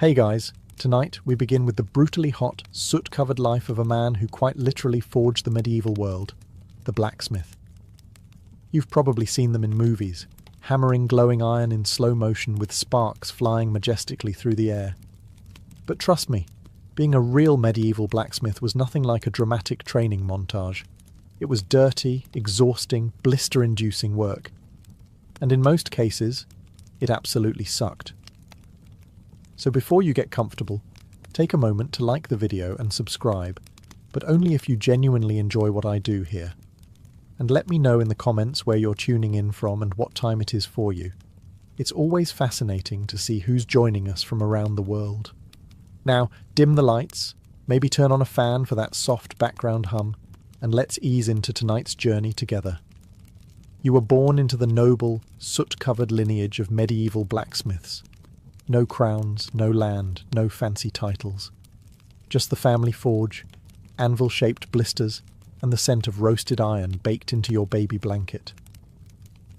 Hey guys, tonight we begin with the brutally hot, soot-covered life of a man who quite literally forged the medieval world, the blacksmith. You've probably seen them in movies, hammering glowing iron in slow motion with sparks flying majestically through the air. But trust me, being a real medieval blacksmith was nothing like a dramatic training montage. It was dirty, exhausting, blister-inducing work. And in most cases, it absolutely sucked. So before you get comfortable, take a moment to like the video and subscribe, but only if you genuinely enjoy what I do here. And let me know in the comments where you're tuning in from and what time it is for you. It's always fascinating to see who's joining us from around the world. Now, dim the lights, maybe turn on a fan for that soft background hum, and let's ease into tonight's journey together. You were born into the noble, soot-covered lineage of medieval blacksmiths. No crowns, no land, no fancy titles. Just the family forge, anvil-shaped blisters, and the scent of roasted iron baked into your baby blanket.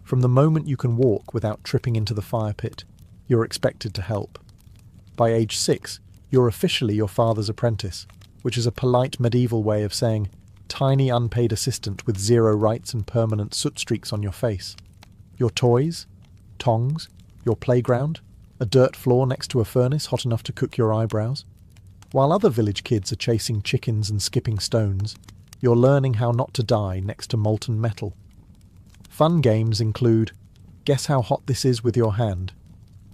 From the moment you can walk without tripping into the fire pit, you're expected to help. By age 6, you're officially your father's apprentice, which is a polite medieval way of saying tiny unpaid assistant with zero rights and permanent soot streaks on your face. Your toys, tongs, your playground, a dirt floor next to a furnace hot enough to cook your eyebrows. While other village kids are chasing chickens and skipping stones, you're learning how not to die next to molten metal. Fun games include guess how hot this is with your hand,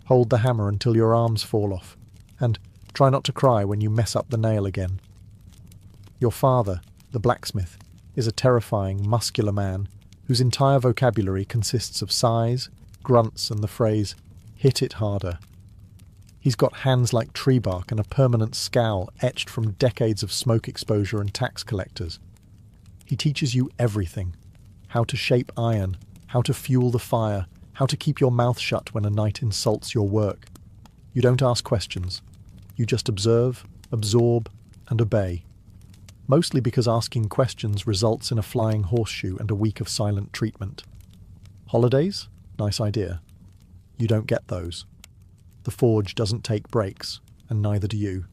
hold the hammer until your arms fall off, and try not to cry when you mess up the nail again. Your father, the blacksmith, is a terrifying, muscular man whose entire vocabulary consists of sighs, grunts, and the phrase, "hit it harder." He's got hands like tree bark and a permanent scowl etched from decades of smoke exposure and tax collectors. He teaches you everything. How to shape iron, how to fuel the fire, how to keep your mouth shut when a knight insults your work. You don't ask questions. You just observe, absorb, and obey. Mostly because asking questions results in a flying horseshoe and a week of silent treatment. Holidays? Nice idea. You don't get those. The forge doesn't take breaks, and neither do you.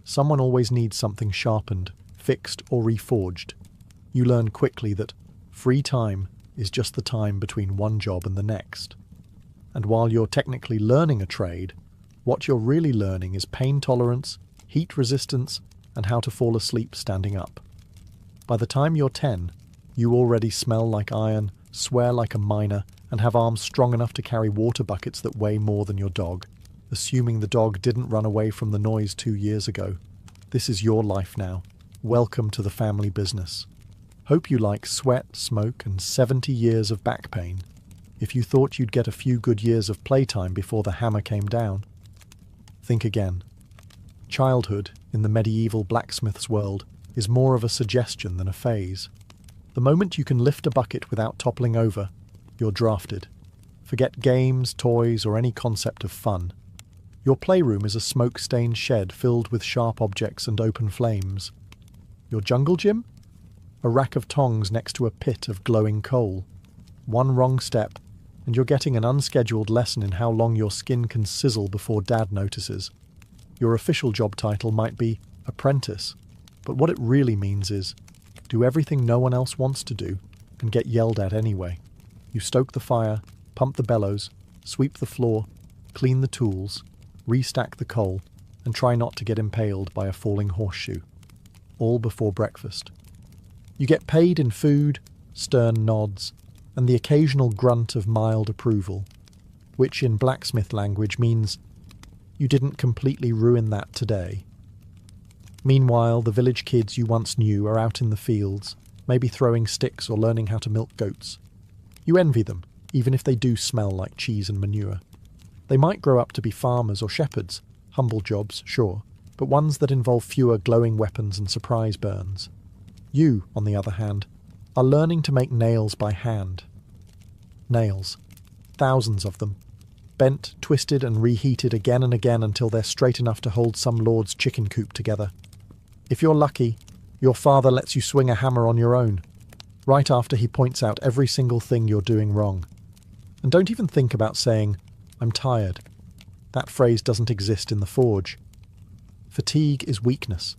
Someone always needs something sharpened, fixed, or reforged. You learn quickly that free time is just the time between one job and the next. And while you're technically learning a trade, what you're really learning is pain tolerance, heat resistance, and how to fall asleep standing up. By the time you're 10, you already smell like iron, swear like a miner, and have arms strong enough to carry water buckets that weigh more than your dog, assuming the dog didn't run away from the noise 2 years ago. This is your life now. Welcome to the family business. Hope you like sweat, smoke, and 70 years of back pain. If you thought you'd get a few good years of playtime before the hammer came down, think again. Childhood, in the medieval blacksmith's world, is more of a suggestion than a phase. The moment you can lift a bucket without toppling over, you're drafted. Forget games, toys, or any concept of fun. Your playroom is a smoke-stained shed filled with sharp objects and open flames. Your jungle gym? A rack of tongs next to a pit of glowing coal. One wrong step, and you're getting an unscheduled lesson in how long your skin can sizzle before Dad notices. Your official job title might be apprentice, but what it really means is do everything no one else wants to do and get yelled at anyway. You stoke the fire, pump the bellows, sweep the floor, clean the tools, restack the coal, and try not to get impaled by a falling horseshoe. All before breakfast. You get paid in food, stern nods, and the occasional grunt of mild approval, which in blacksmith language means you didn't completely ruin that today. Meanwhile, the village kids you once knew are out in the fields, maybe throwing sticks or learning how to milk goats. You envy them, even if they do smell like cheese and manure. They might grow up to be farmers or shepherds, humble jobs, sure, but ones that involve fewer glowing weapons and surprise burns. You, on the other hand, are learning to make nails by hand. Nails. Thousands of them. Bent, twisted, and reheated again and again until they're straight enough to hold some lord's chicken coop together. If you're lucky, your father lets you swing a hammer on your own, right after he points out every single thing you're doing wrong. And don't even think about saying, "I'm tired." That phrase doesn't exist in the forge. Fatigue is weakness.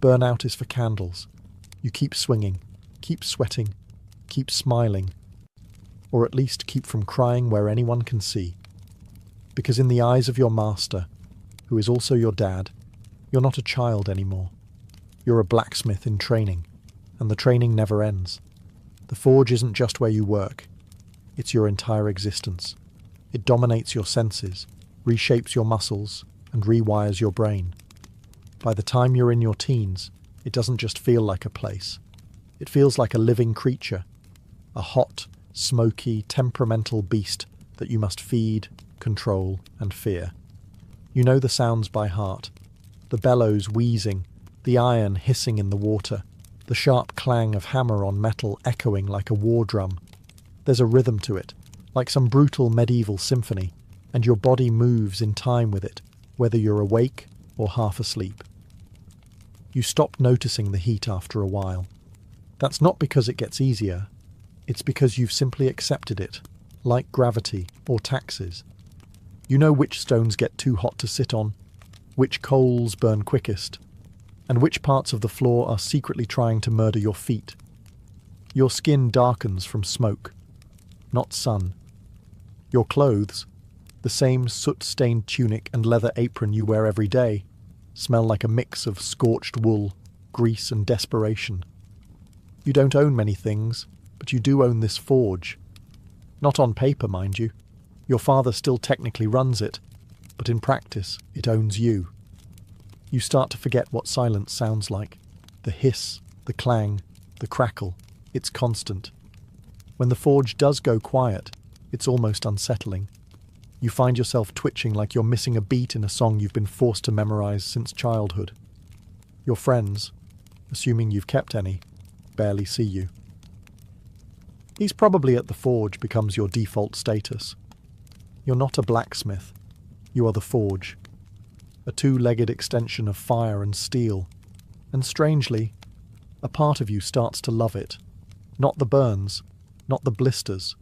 Burnout is for candles. You keep swinging, keep sweating, keep smiling, or at least keep from crying where anyone can see. Because in the eyes of your master, who is also your dad, you're not a child anymore. You're a blacksmith in training, and the training never ends. The forge isn't just where you work, it's your entire existence. It dominates your senses, reshapes your muscles, and rewires your brain. By the time you're in your teens, it doesn't just feel like a place. It feels like a living creature, a hot, smoky, temperamental beast that you must feed, control, and fear. You know the sounds by heart. The bellows wheezing, the iron hissing in the water, the sharp clang of hammer on metal echoing like a war drum. There's a rhythm to it, like some brutal medieval symphony, and your body moves in time with it, whether you're awake or half asleep. You stop noticing the heat after a while. That's not because it gets easier, it's because you've simply accepted it, like gravity or taxes. You know which stones get too hot to sit on, which coals burn quickest, and which parts of the floor are secretly trying to murder your feet. Your skin darkens from smoke, not sun. Your clothes, the same soot-stained tunic and leather apron you wear every day, smell like a mix of scorched wool, grease and desperation. You don't own many things, but you do own this forge. Not on paper, mind you. Your father still technically runs it, but in practice, it owns you. You start to forget what silence sounds like. The hiss, the clang, the crackle, it's constant. When the forge does go quiet, it's almost unsettling. You find yourself twitching like you're missing a beat in a song you've been forced to memorize since childhood. Your friends, assuming you've kept any, barely see you. He's probably at the forge becomes your default status. You're not a blacksmith. You are the forge. A two-legged extension of fire and steel. And strangely, a part of you starts to love it. Not the burns, not the blisters,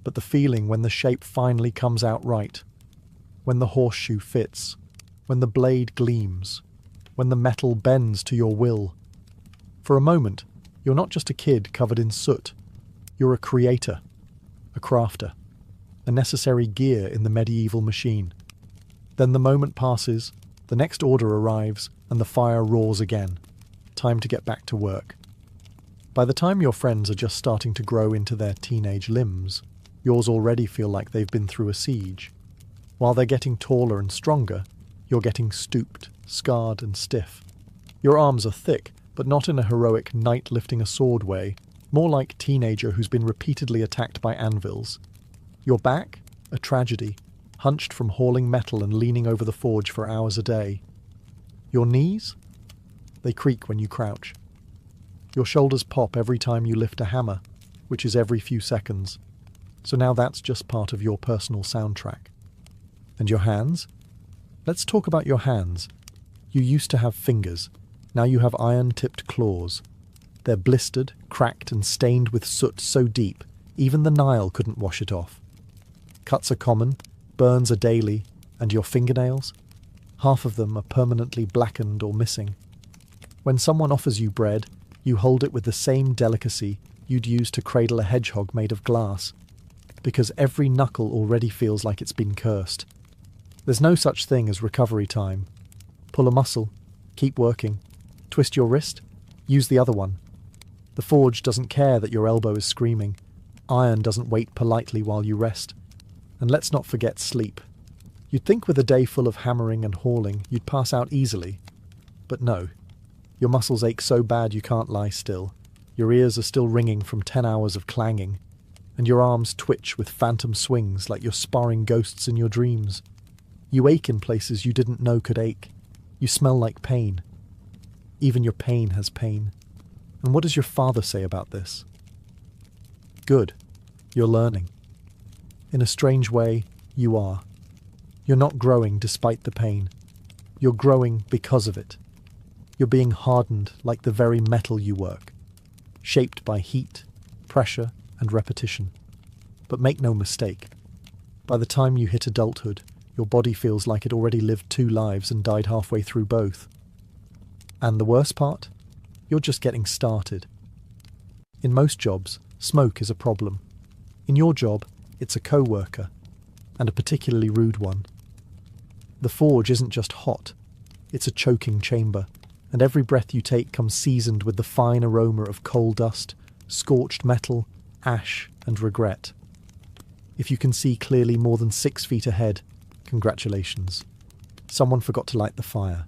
but the feeling when the shape finally comes out right. When the horseshoe fits. When the blade gleams. When the metal bends to your will. For a moment, you're not just a kid covered in soot. You're a creator, a crafter, a necessary gear in the medieval machine. Then the moment passes, the next order arrives, and the fire roars again. Time to get back to work. By the time your friends are just starting to grow into their teenage limbs, yours already feel like they've been through a siege. While they're getting taller and stronger, you're getting stooped, scarred and stiff. Your arms are thick, but not in a heroic knight lifting a sword way, more like teenager who's been repeatedly attacked by anvils. Your back? A tragedy, hunched from hauling metal and leaning over the forge for hours a day. Your knees? They creak when you crouch. Your shoulders pop every time you lift a hammer, which is every few seconds. So now that's just part of your personal soundtrack. And your hands? Let's talk about your hands. You used to have fingers. Now you have iron-tipped claws. They're blistered, cracked and stained with soot so deep, even the Nile couldn't wash it off. Cuts are common, burns are daily, and your fingernails? Half of them are permanently blackened or missing. When someone offers you bread, you hold it with the same delicacy you'd use to cradle a hedgehog made of glass, because every knuckle already feels like it's been cursed. There's no such thing as recovery time. Pull a muscle, keep working. Twist your wrist, use the other one. The forge doesn't care that your elbow is screaming. Iron doesn't wait politely while you rest. And let's not forget sleep. You'd think with a day full of hammering and hauling, you'd pass out easily. But no. Your muscles ache so bad you can't lie still. Your ears are still ringing from 10 hours of clanging. And your arms twitch with phantom swings like you're sparring ghosts in your dreams. You ache in places you didn't know could ache. You smell like pain. Even your pain has pain. And what does your father say about this? Good. You're learning. In a strange way, you are. You're not growing despite the pain. You're growing because of it. You're being hardened like the very metal you work, shaped by heat, pressure, and repetition. But make no mistake, by the time you hit adulthood, Your body feels like it already lived 2 lives and died halfway through both. And the worst part? You're just getting started. In most jobs, smoke is a problem. In your job, it's a co-worker, and a particularly rude one. The forge isn't just hot, it's a choking chamber, and every breath you take comes seasoned with the fine aroma of coal dust, scorched metal, ash, and regret. If you can see clearly more than 6 feet ahead, congratulations. Someone forgot to light the fire.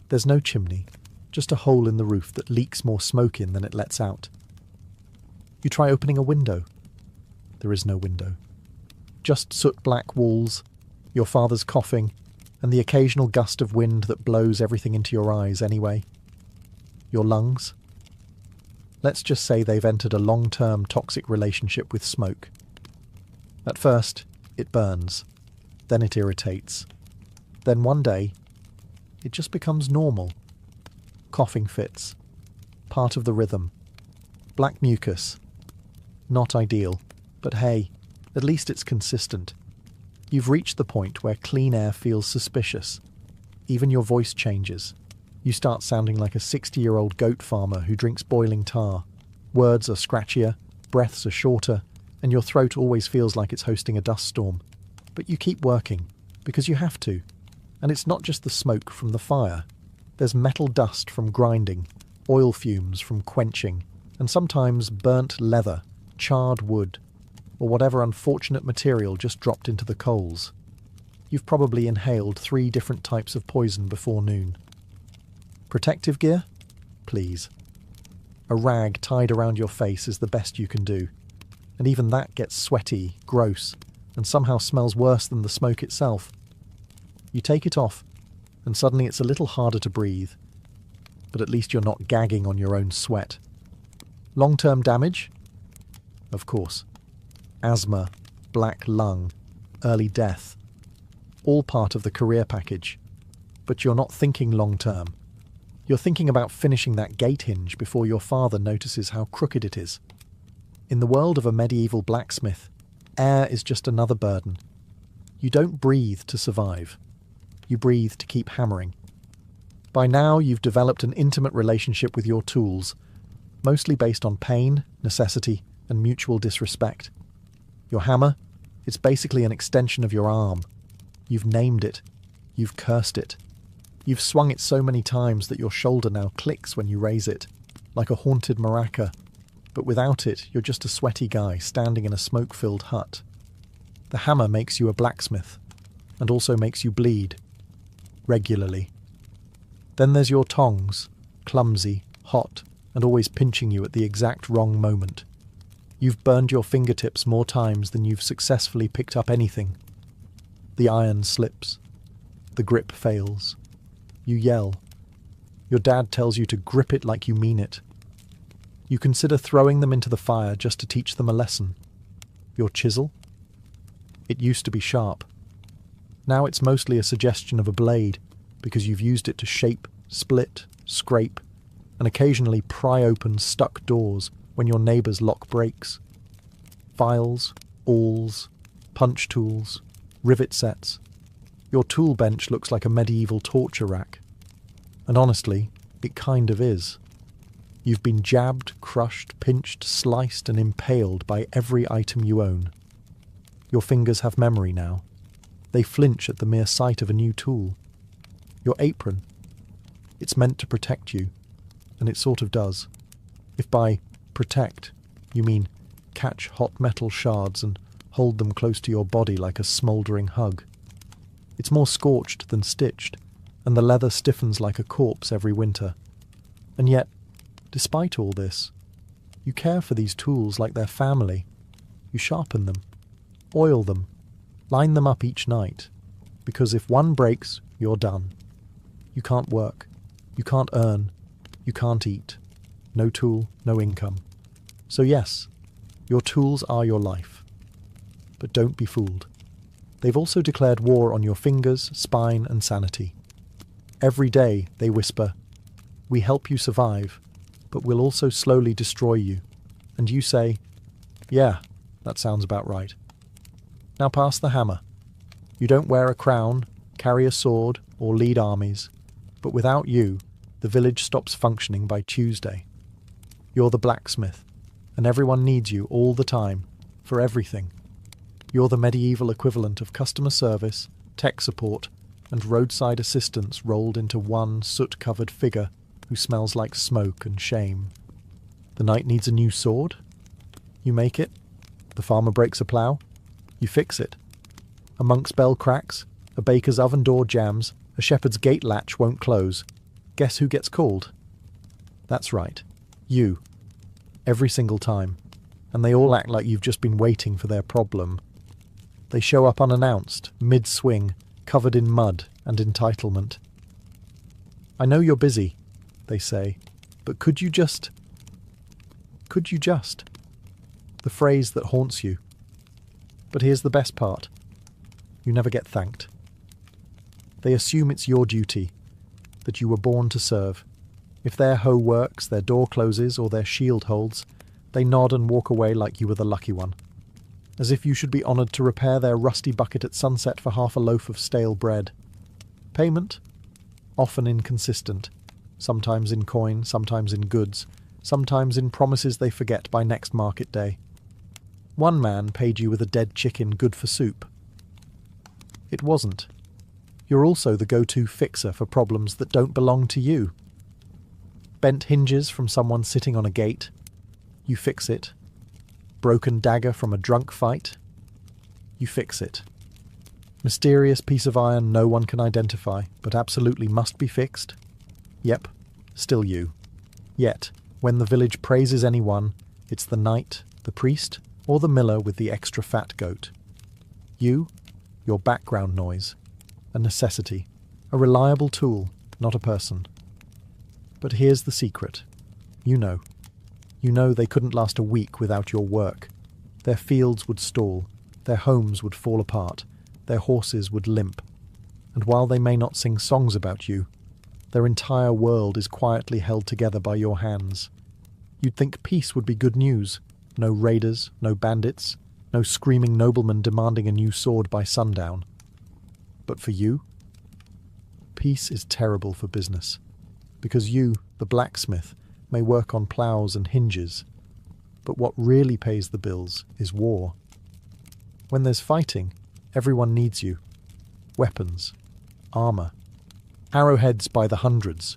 There's no chimney, just a hole in the roof that leaks more smoke in than it lets out. You try opening a window. There is no window. Just soot-black walls, your father's coughing, and the occasional gust of wind that blows everything into your eyes anyway. Your lungs? Let's just say they've entered a long-term toxic relationship with smoke. At first, it burns. Then it irritates. Then one day, it just becomes normal. Coughing fits. Part of the rhythm. Black mucus. Not ideal, but hey, at least it's consistent. You've reached the point where clean air feels suspicious. Even your voice changes. You start sounding like a 60-year-old goat farmer who drinks boiling tar. Words are scratchier, breaths are shorter, and your throat always feels like it's hosting a dust storm. But you keep working, because you have to. And it's not just the smoke from the fire. There's metal dust from grinding, oil fumes from quenching, and sometimes burnt leather, charred wood, or whatever unfortunate material just dropped into the coals. You've probably inhaled 3 different types of poison before noon. Protective gear? Please. A rag tied around your face is the best you can do, and even that gets sweaty, gross, and somehow smells worse than the smoke itself. You take it off, and suddenly it's a little harder to breathe, but at least you're not gagging on your own sweat. Long-term damage? Of course. Asthma, black lung, early death. All part of the career package. But you're not thinking long-term. You're thinking about finishing that gate hinge before your father notices how crooked it is. In the world of a medieval blacksmith, air is just another burden. You don't breathe to survive. You breathe to keep hammering. By now, you've developed an intimate relationship with your tools, mostly based on pain, necessity, and mutual disrespect. Your hammer? It's basically an extension of your arm. You've named it. You've cursed it. You've swung it so many times that your shoulder now clicks when you raise it, like a haunted maraca. But without it, you're just a sweaty guy standing in a smoke-filled hut. The hammer makes you a blacksmith, and also makes you bleed. Regularly. Then there's your tongs, clumsy, hot, and always pinching you at the exact wrong moment. You've burned your fingertips more times than you've successfully picked up anything. The iron slips. The grip fails. You yell. Your dad tells you to grip it like you mean it. You consider throwing them into the fire just to teach them a lesson. Your chisel? It used to be sharp. Now it's mostly a suggestion of a blade, because you've used it to shape, split, scrape, and occasionally pry open stuck doors when your neighbours lock brakes. Files, awls, punch tools, rivet sets. Your tool bench looks like a medieval torture rack. And honestly, it kind of is. You've been jabbed, crushed, pinched, sliced, and impaled by every item you own. Your fingers have memory now. They flinch at the mere sight of a new tool. Your apron. It's meant to protect you, and it sort of does. If by protect you mean catch hot metal shards and hold them close to your body like a smouldering hug. It's more scorched than stitched, and the leather stiffens like a corpse every winter. And yet, despite all this, you care for these tools like they're family. You sharpen them, oil them, line them up each night, because if one breaks, you're done. You can't work, you can't earn, you can't eat. No tool, no income. So yes, your tools are your life. But don't be fooled. They've also declared war on your fingers, spine, and sanity. Every day they whisper, "We help you survive, but we'll also slowly destroy you." And you say, "Yeah, that sounds about right. Now pass the hammer." You don't wear a crown, carry a sword, or lead armies, but without you, the village stops functioning by Tuesday. You're the blacksmith, and everyone needs you all the time, for everything. You're the medieval equivalent of customer service, tech support, and roadside assistance rolled into one soot-covered figure who smells like smoke and shame. The knight needs a new sword? You make it. The farmer breaks a plough? You fix it. A monk's bell cracks, a baker's oven door jams, a shepherd's gate latch won't close. Guess who gets called? That's right, you. Every single time. And they all act like you've just been waiting for their problem. They show up unannounced, mid-swing, covered in mud and entitlement. I know you're busy, they say, but could you just... The phrase that haunts you. But here's the best part. You never get thanked. They assume it's your duty, that you were born to serve. If their hoe works, their door closes, or their shield holds, they nod and walk away like you were the lucky one. As if you should be honoured to repair their rusty bucket at sunset for half a loaf of stale bread. Payment? Often inconsistent. Sometimes in coin, sometimes in goods, sometimes in promises they forget by next market day. One man paid you with a dead chicken good for soup. It wasn't. You're also the go-to fixer for problems that don't belong to you. Bent hinges from someone sitting on a gate. You fix it. Broken dagger from a drunk fight. You fix it. Mysterious piece of iron no one can identify, but absolutely must be fixed. Yep, still you. Yet, when the village praises anyone, it's the knight, the priest, or the miller with the extra fat goat. You, your background noise. A necessity. A reliable tool, not a person. But here's the secret. You know. You know they couldn't last a week without your work. Their fields would stall, their homes would fall apart, their horses would limp. And while they may not sing songs about you, their entire world is quietly held together by your hands. You'd think peace would be good news. No raiders, no bandits, no screaming noblemen demanding a new sword by sundown. But for you, peace is terrible for business. Because you, the blacksmith, may work on ploughs and hinges, but what really pays the bills is war. When there's fighting, everyone needs you. Weapons, armour, arrowheads by the hundreds.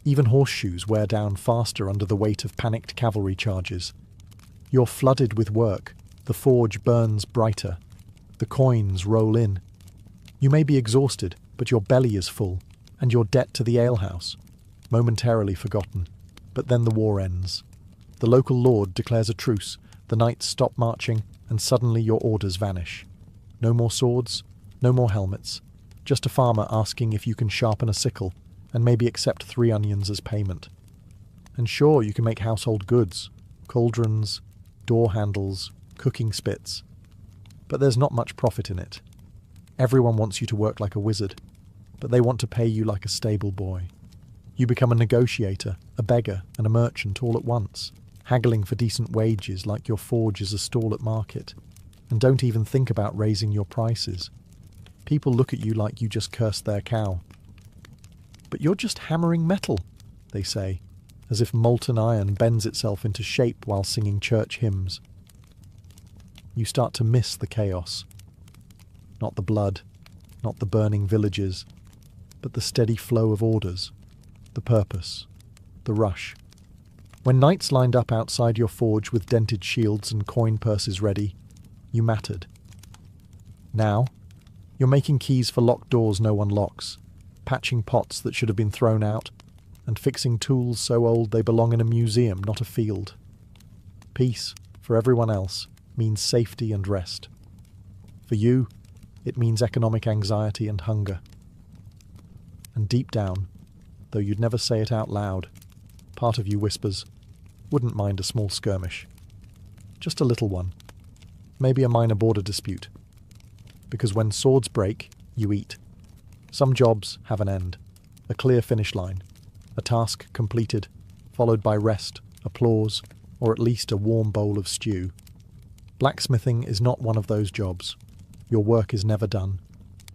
Even horseshoes wear down faster under the weight of panicked cavalry charges. You're flooded with work, the forge burns brighter, the coins roll in. You may be exhausted, but your belly is full, and your debt to the alehouse, momentarily forgotten. But then the war ends. The local lord declares a truce, the knights stop marching, and suddenly your orders vanish. No more swords, no more helmets, just a farmer asking if you can sharpen a sickle, and maybe accept 3 onions as payment. And sure, you can make household goods, cauldrons, door handles, cooking spits. But there's not much profit in it. Everyone wants you to work like a wizard, but they want to pay you like a stable boy. You become a negotiator, a beggar, and a merchant all at once, haggling for decent wages like your forge is a stall at market, and don't even think about raising your prices. People look at you like you just cursed their cow. But you're just hammering metal, they say, as if molten iron bends itself into shape while singing church hymns. You start to miss the chaos. Not the blood, not the burning villages, but the steady flow of orders, the purpose, the rush. When knights lined up outside your forge with dented shields and coin purses ready, you mattered. Now, you're making keys for locked doors no one locks, patching pots that should have been thrown out, and fixing tools so old they belong in a museum, not a field. Peace, for everyone else, means safety and rest. For you, it means economic anxiety and hunger. And deep down, though you'd never say it out loud, part of you whispers, wouldn't mind a small skirmish. Just a little one. Maybe a minor border dispute. Because when swords break, you eat. Some jobs have an end, a clear finish line, a task completed, followed by rest, applause, or at least a warm bowl of stew. Blacksmithing is not one of those jobs. Your work is never done.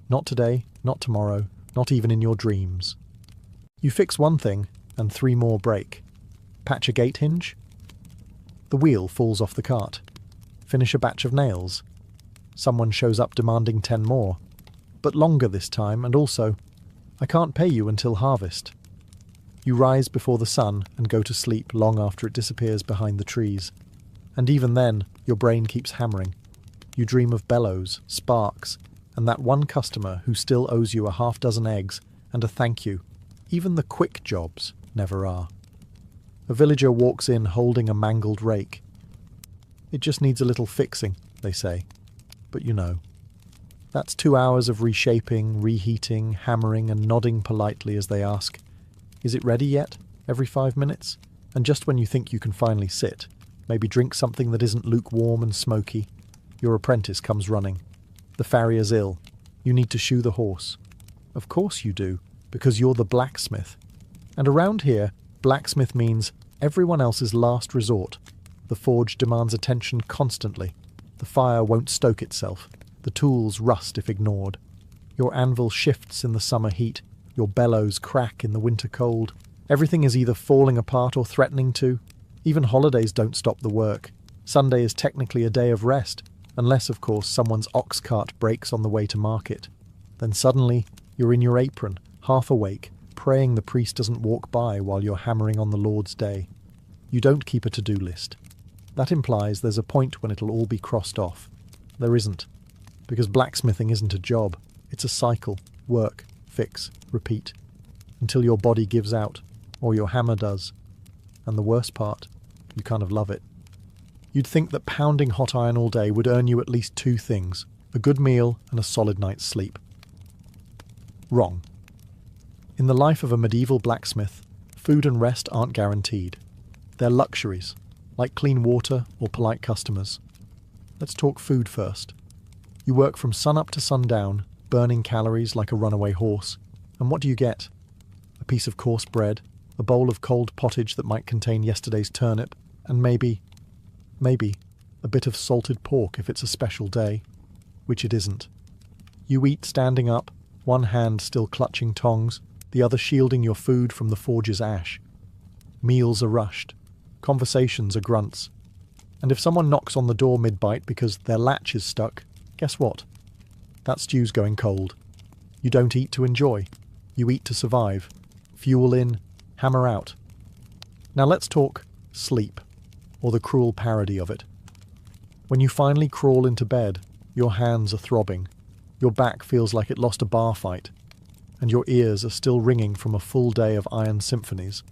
Not today, not tomorrow, not even in your dreams. You fix one thing, and 3 more break. Patch a gate hinge? The wheel falls off the cart. Finish a batch of nails? Someone shows up demanding 10 more. But longer this time, and also, I can't pay you until harvest. You rise before the sun and go to sleep long after it disappears behind the trees. And even then, your brain keeps hammering. You dream of bellows, sparks, and that one customer who still owes you a half-dozen eggs and a thank you. Even the quick jobs never are. A villager walks in holding a mangled rake. It just needs a little fixing, they say. But you know. That's 2 hours of reshaping, reheating, hammering, and nodding politely as they ask, "Is it ready yet?" every 5 minutes. And just when you think you can finally sit, maybe drink something that isn't lukewarm and smoky, your apprentice comes running. The farrier's ill. You need to shoe the horse. Of course you do, because you're the blacksmith. And around here, blacksmith means everyone else's last resort. The forge demands attention constantly. The fire won't stoke itself. The tools rust if ignored. Your anvil shifts in the summer heat. Your bellows crack in the winter cold. Everything is either falling apart or threatening to. Even holidays don't stop the work. Sunday is technically a day of rest, unless, of course, someone's ox cart breaks on the way to market. Then suddenly, you're in your apron, half awake, praying the priest doesn't walk by while you're hammering on the Lord's day. You don't keep a to-do list. That implies there's a point when it'll all be crossed off. There isn't. Because blacksmithing isn't a job. It's a cycle. Work, fix, repeat. Until your body gives out, or your hammer does. And the worst part, you kind of love it. You'd think that pounding hot iron all day would earn you at least 2 things, a good meal and a solid night's sleep. Wrong. In the life of a medieval blacksmith, food and rest aren't guaranteed. They're luxuries, like clean water or polite customers. Let's talk food first. You work from sunup to sundown, burning calories like a runaway horse. And what do you get? A piece of coarse bread, a bowl of cold pottage that might contain yesterday's turnip, and maybe, a bit of salted pork if it's a special day, which it isn't. You eat standing up, one hand still clutching tongs, the other shielding your food from the forge's ash. Meals are rushed. Conversations are grunts. And if someone knocks on the door mid-bite because their latch is stuck, guess what? That stew's going cold. You don't eat to enjoy. You eat to survive. Fuel in, hammer out. Now let's talk sleep, or the cruel parody of it. When you finally crawl into bed, your hands are throbbing. Your back feels like it lost a bar fight. And your ears are still ringing from a full day of iron symphonies.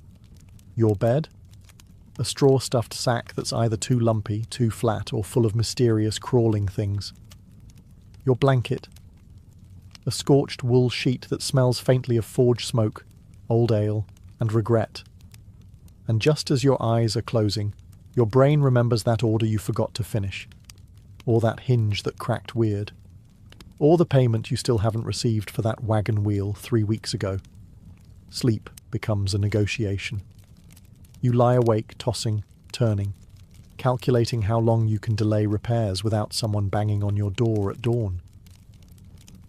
Your bed? A straw-stuffed sack that's either too lumpy, too flat, or full of mysterious crawling things. Your blanket? A scorched wool sheet that smells faintly of forge smoke, old ale, and regret. And just as your eyes are closing, your brain remembers that order you forgot to finish, or that hinge that cracked weird, or the payment you still haven't received for that wagon wheel 3 weeks ago. Sleep becomes a negotiation. You lie awake, tossing, turning, calculating how long you can delay repairs without someone banging on your door at dawn.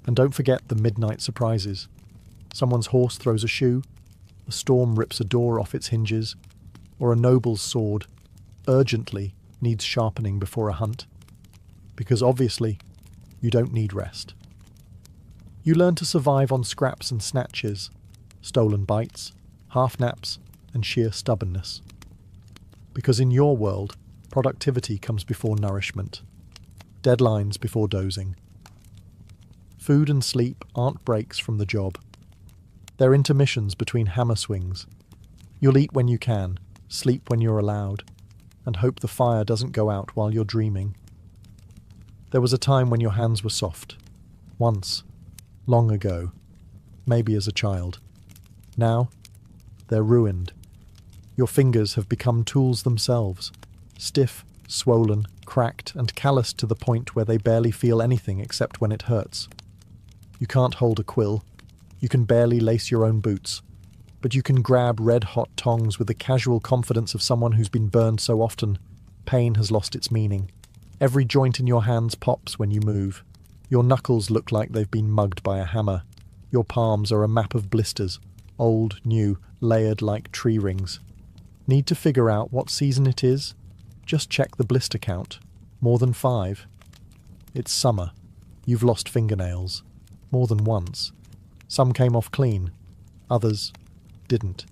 And don't forget the midnight surprises. Someone's horse throws a shoe, a storm rips a door off its hinges, or a noble's sword urgently needs sharpening before a hunt. Because obviously, you don't need rest. You learn to survive on scraps and snatches, stolen bites, half-naps, and sheer stubbornness. Because in your world, productivity comes before nourishment, deadlines before dozing. Food and sleep aren't breaks from the job. They're intermissions between hammer swings. You'll eat when you can, sleep when you're allowed, and hope the fire doesn't go out while you're dreaming. There was a time when your hands were soft. Once. Long ago. Maybe as a child. Now, they're ruined. Your fingers have become tools themselves, stiff, swollen, cracked, and calloused to the point where they barely feel anything except when it hurts. You can't hold a quill. You can barely lace your own boots. But you can grab red-hot tongs with the casual confidence of someone who's been burned so often, pain has lost its meaning. Every joint in your hands pops when you move. Your knuckles look like they've been mugged by a hammer. Your palms are a map of blisters, old, new, layered like tree rings. Need to figure out what season it is? Just check the blister count. More than 5. It's summer. You've lost fingernails. More than once. Some came off clean. Others didn't.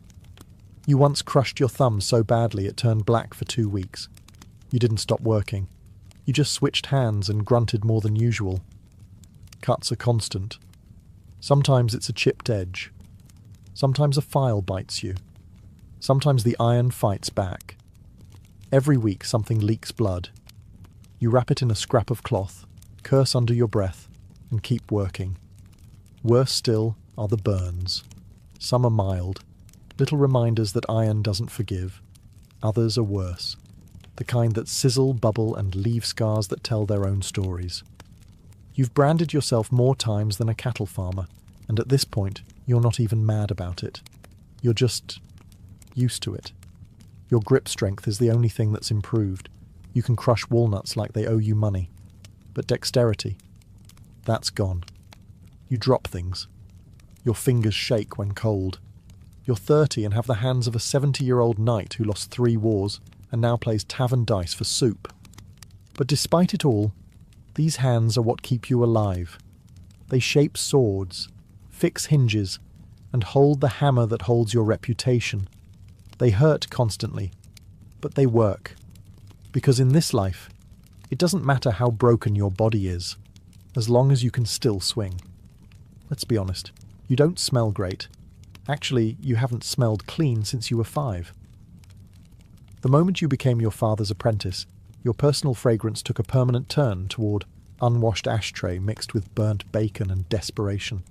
You once crushed your thumb so badly it turned black for 2 weeks. You didn't stop working. You just switched hands and grunted more than usual. Cuts are constant. Sometimes it's a chipped edge. Sometimes a file bites you. Sometimes the iron fights back. Every week something leaks blood. You wrap it in a scrap of cloth, curse under your breath, and keep working. Worse still are the burns. Some are mild, little reminders that iron doesn't forgive. Others are worse, the kind that sizzle, bubble, and leave scars that tell their own stories. You've branded yourself more times than a cattle farmer, and at this point, you're not even mad about it. You're just used to it. Your grip strength is the only thing that's improved. You can crush walnuts like they owe you money. But dexterity, that's gone. You drop things. Your fingers shake when cold. You're 30 and have the hands of a 70-year-old knight who lost 3 wars and now plays tavern dice for soup. But despite it all, these hands are what keep you alive. They shape swords, fix hinges, and hold the hammer that holds your reputation. They hurt constantly, but they work. Because in this life, it doesn't matter how broken your body is, as long as you can still swing. Let's be honest, you don't smell great. Actually, you haven't smelled clean since you were 5. The moment you became your father's apprentice, your personal fragrance took a permanent turn toward unwashed ashtray mixed with burnt bacon and desperation.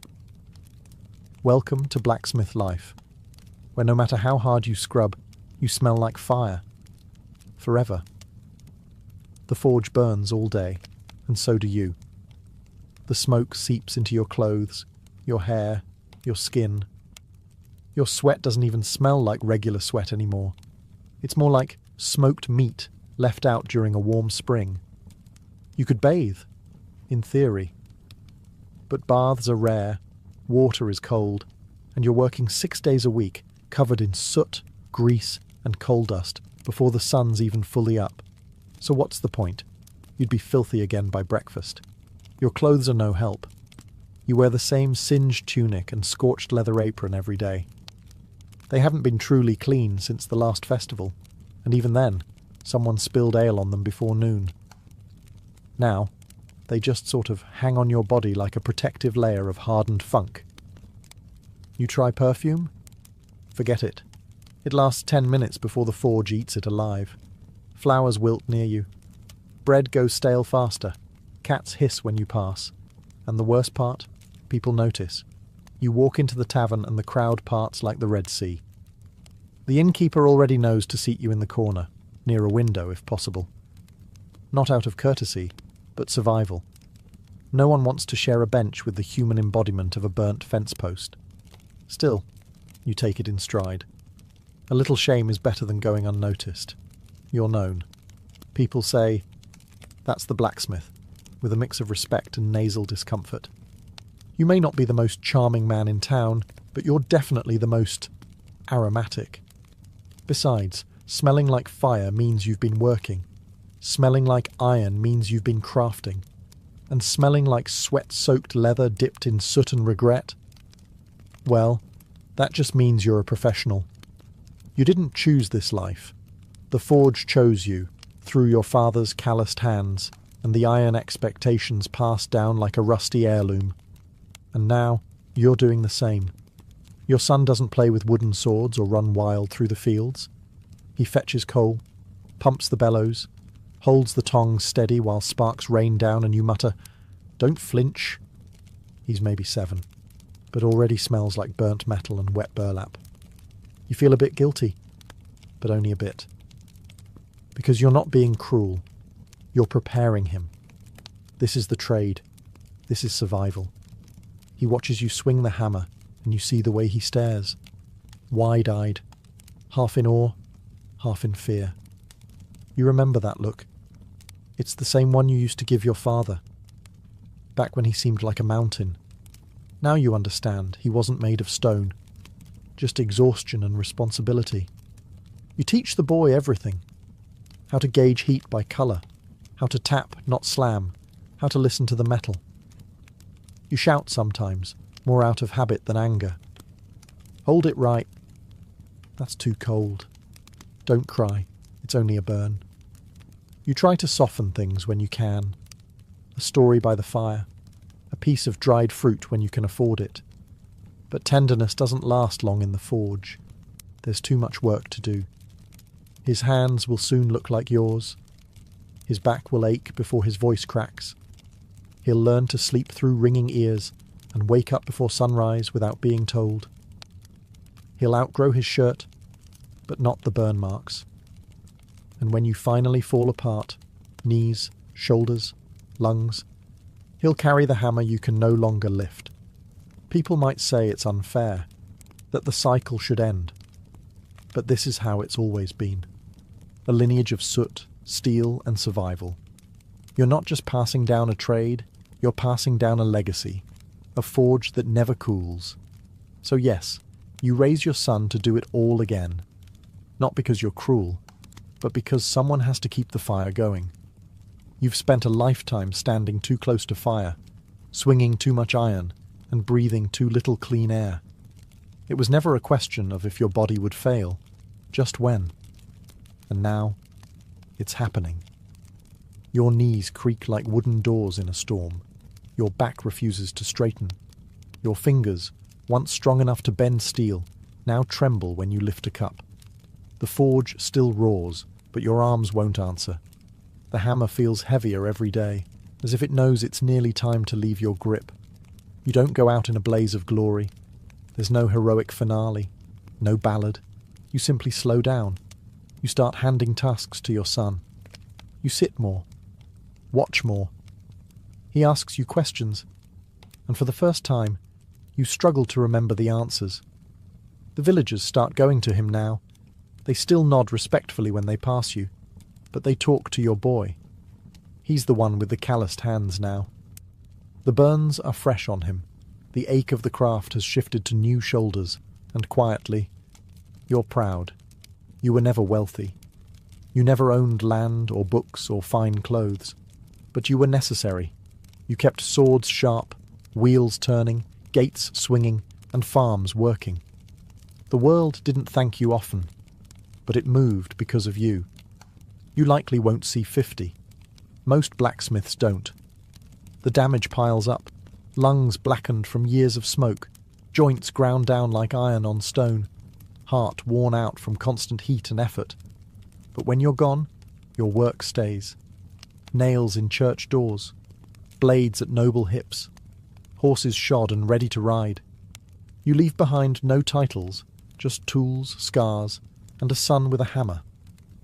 Welcome to blacksmith life, where no matter how hard you scrub, you smell like fire. Forever. The forge burns all day, and so do you. The smoke seeps into your clothes, your hair, your skin. Your sweat doesn't even smell like regular sweat anymore. It's more like smoked meat left out during a warm spring. You could bathe, in theory. But baths are rare, water is cold, and you're working 6 days a week, covered in soot, grease, and coal dust, before the sun's even fully up. So what's the point? You'd be filthy again by breakfast. Your clothes are no help. You wear the same singed tunic and scorched leather apron every day. They haven't been truly clean since the last festival, and even then, someone spilled ale on them before noon. Now, they just sort of hang on your body like a protective layer of hardened funk. You try perfume? Forget it. It lasts 10 minutes before the forge eats it alive. Flowers wilt near you. Bread goes stale faster. Cats hiss when you pass. And the worst part? People notice. You walk into the tavern and the crowd parts like the Red Sea. The innkeeper already knows to seat you in the corner, near a window if possible. Not out of courtesy, but survival. No one wants to share a bench with the human embodiment of a burnt fence post. Still, you take it in stride. A little shame is better than going unnoticed. You're known. People say, "That's the blacksmith," with a mix of respect and nasal discomfort. You may not be the most charming man in town, but you're definitely the most aromatic. Besides, smelling like fire means you've been working. Smelling like iron means you've been crafting. And smelling like sweat-soaked leather dipped in soot and regret? Well, that just means you're a professional. You didn't choose this life. The forge chose you, through your father's calloused hands, and the iron expectations passed down like a rusty heirloom. And now, you're doing the same. Your son doesn't play with wooden swords or run wild through the fields. He fetches coal, pumps the bellows, holds the tongs steady while sparks rain down and you mutter, "Don't flinch." He's maybe 7, but already smells like burnt metal and wet burlap. You feel a bit guilty, but only a bit. Because you're not being cruel. You're preparing him. This is the trade. This is survival. He watches you swing the hammer, and you see the way he stares. Wide-eyed, half in awe, half in fear. You remember that look. It's the same one you used to give your father. back when he seemed like a mountain. Now you understand he wasn't made of stone, just exhaustion and responsibility. You teach the boy everything. How to gauge heat by colour, how to tap, not slam, how to listen to the metal. You shout sometimes, more out of habit than anger. Hold it right. That's too cold. Don't cry, it's only a burn. You try to soften things when you can. A story by the fire, a piece of dried fruit when you can afford it. But tenderness doesn't last long in the forge. There's too much work to do. His hands will soon look like yours. His back will ache before his voice cracks. He'll learn to sleep through ringing ears and wake up before sunrise without being told. He'll outgrow his shirt, but not the burn marks. And when you finally fall apart, knees, shoulders, lungs, he'll carry the hammer you can no longer lift. People might say it's unfair, that the cycle should end. But this is how it's always been. A lineage of soot, steel, and survival. You're not just passing down a trade, you're passing down a legacy, a forge that never cools. So yes, you raise your son to do it all again. Not because you're cruel, but because someone has to keep the fire going. You've spent a lifetime standing too close to fire, swinging too much iron, and breathing too little clean air. It was never a question of if your body would fail, just when. And now, it's happening. Your knees creak like wooden doors in a storm. Your back refuses to straighten. Your fingers, once strong enough to bend steel, now tremble when you lift a cup. The forge still roars, but your arms won't answer. The hammer feels heavier every day, as if it knows it's nearly time to leave your grip. You don't go out in a blaze of glory. There's no heroic finale, no ballad. You simply slow down. You start handing tasks to your son. You sit more. Watch more. He asks you questions, and for the first time, you struggle to remember the answers. The villagers start going to him now. They still nod respectfully when they pass you, but they talk to your boy. He's the one with the calloused hands now. The burns are fresh on him. The ache of the craft has shifted to new shoulders, and quietly, you're proud. You were never wealthy. You never owned land or books or fine clothes, but you were necessary. You kept swords sharp, wheels turning, gates swinging, and farms working. The world didn't thank you often, but it moved because of you. You likely won't see 50. Most blacksmiths don't. The damage piles up, lungs blackened from years of smoke, joints ground down like iron on stone, heart worn out from constant heat and effort. But when you're gone, your work stays. Nails in church doors, blades at noble hips, horses shod and ready to ride. You leave behind no titles, just tools, scars, and a son with a hammer.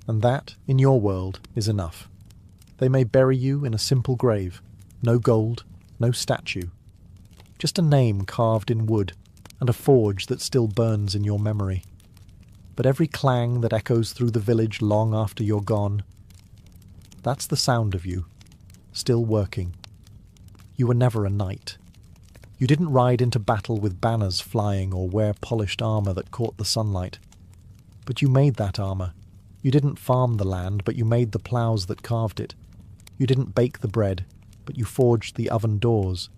And that, in your world, is enough. They may bury you in a simple grave, no gold, no statue. Just a name carved in wood, and a forge that still burns in your memory. But every clang that echoes through the village long after you're gone, that's the sound of you, still working. You were never a knight. You didn't ride into battle with banners flying or wear polished armour that caught the sunlight. But you made that armour. You didn't farm the land, but you made the ploughs that carved it. You didn't bake the bread, but you forged the oven doors.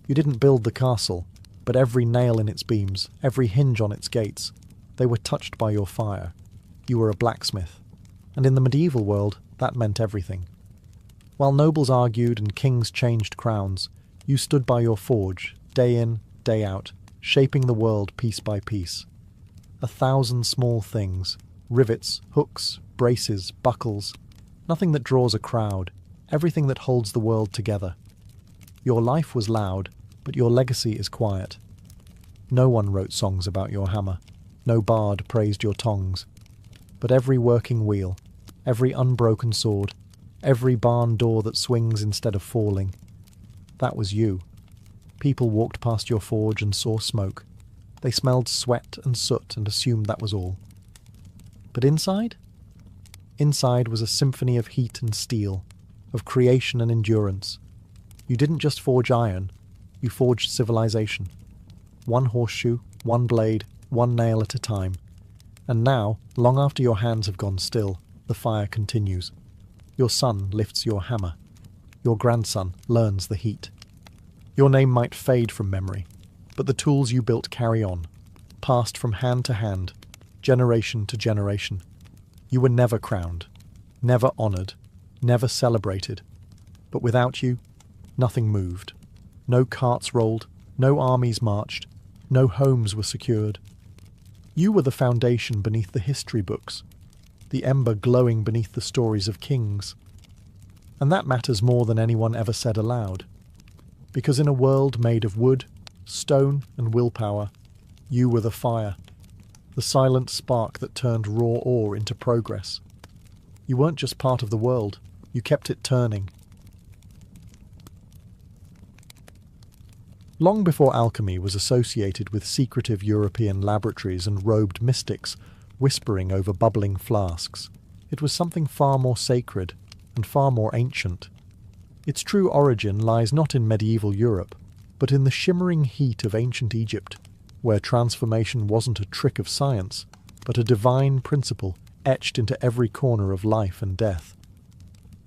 You didn't build the castle, but every nail in its beams, every hinge on its gates, they were touched by your fire. You were a blacksmith. And in the medieval world, that meant everything. While nobles argued and kings changed crowns, you stood by your forge, day in, day out, shaping the world piece by piece. 1,000 small things, rivets, hooks, braces, buckles, nothing that draws a crowd, everything that holds the world together. Your life was loud, but your legacy is quiet. No one wrote songs about your hammer, no bard praised your tongs, but every working wheel, every unbroken sword, every barn door that swings instead of falling, that was you. People walked past your forge and saw smoke. They smelled sweat and soot and assumed that was all. But inside? Inside was a symphony of heat and steel, of creation and endurance. You didn't just forge iron, you forged civilization. One horseshoe, one blade, one nail at a time. And now, long after your hands have gone still, the fire continues. Your son lifts your hammer. Your grandson learns the heat. Your name might fade from memory, but the tools you built carry on, passed from hand to hand, generation to generation. You were never crowned, never honoured, never celebrated. But without you, nothing moved. No carts rolled, no armies marched, no homes were secured. You were the foundation beneath the history books, the ember glowing beneath the stories of kings. And that matters more than anyone ever said aloud. Because in a world made of wood, stone and willpower, you were the fire, the silent spark that turned raw ore into progress. You weren't just part of the world, you kept it turning. Long before alchemy was associated with secretive European laboratories and robed mystics whispering over bubbling flasks, it was something far more sacred and far more ancient. Its true origin lies not in medieval Europe, but in the shimmering heat of ancient Egypt, where transformation wasn't a trick of science, but a divine principle etched into every corner of life and death.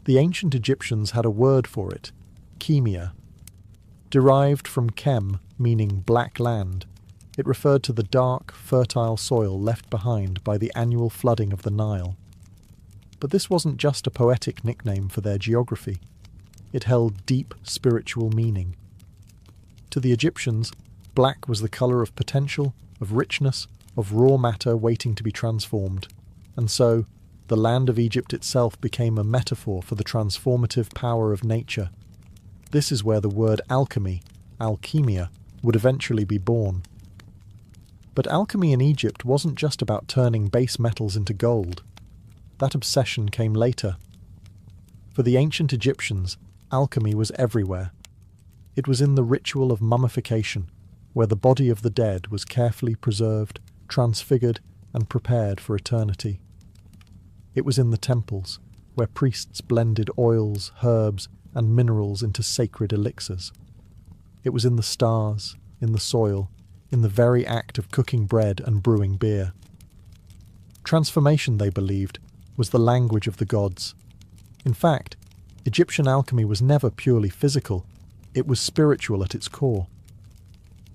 The ancient Egyptians had a word for it, chemia. Derived from chem, meaning black land, it referred to the dark, fertile soil left behind by the annual flooding of the Nile. But this wasn't just a poetic nickname for their geography. It held deep spiritual meaning. To the Egyptians, black was the colour of potential, of richness, of raw matter waiting to be transformed. And so, the land of Egypt itself became a metaphor for the transformative power of nature. This is where the word alchemy, alchemia, would eventually be born. But alchemy in Egypt wasn't just about turning base metals into gold. That obsession came later. For the ancient Egyptians, alchemy was everywhere. It was in the ritual of mummification, where the body of the dead was carefully preserved, transfigured, and prepared for eternity. It was in the temples, where priests blended oils, herbs, and minerals into sacred elixirs. It was in the stars, in the soil, in the very act of cooking bread and brewing beer. Transformation, they believed, was the language of the gods. In fact, Egyptian alchemy was never purely physical, it was spiritual at its core.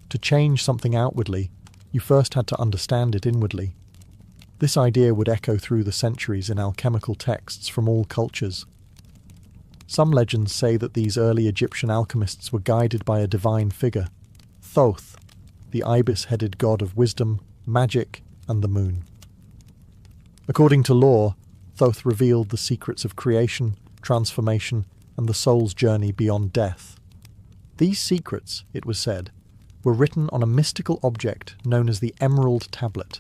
To change something outwardly, you first had to understand it inwardly. This idea would echo through the centuries in alchemical texts from all cultures. Some legends say that these early Egyptian alchemists were guided by a divine figure, Thoth, the ibis-headed god of wisdom, magic, and the moon. According to lore, Thoth revealed the secrets of creation, transformation, and the soul's journey beyond death. These secrets, it was said, were written on a mystical object known as the Emerald Tablet.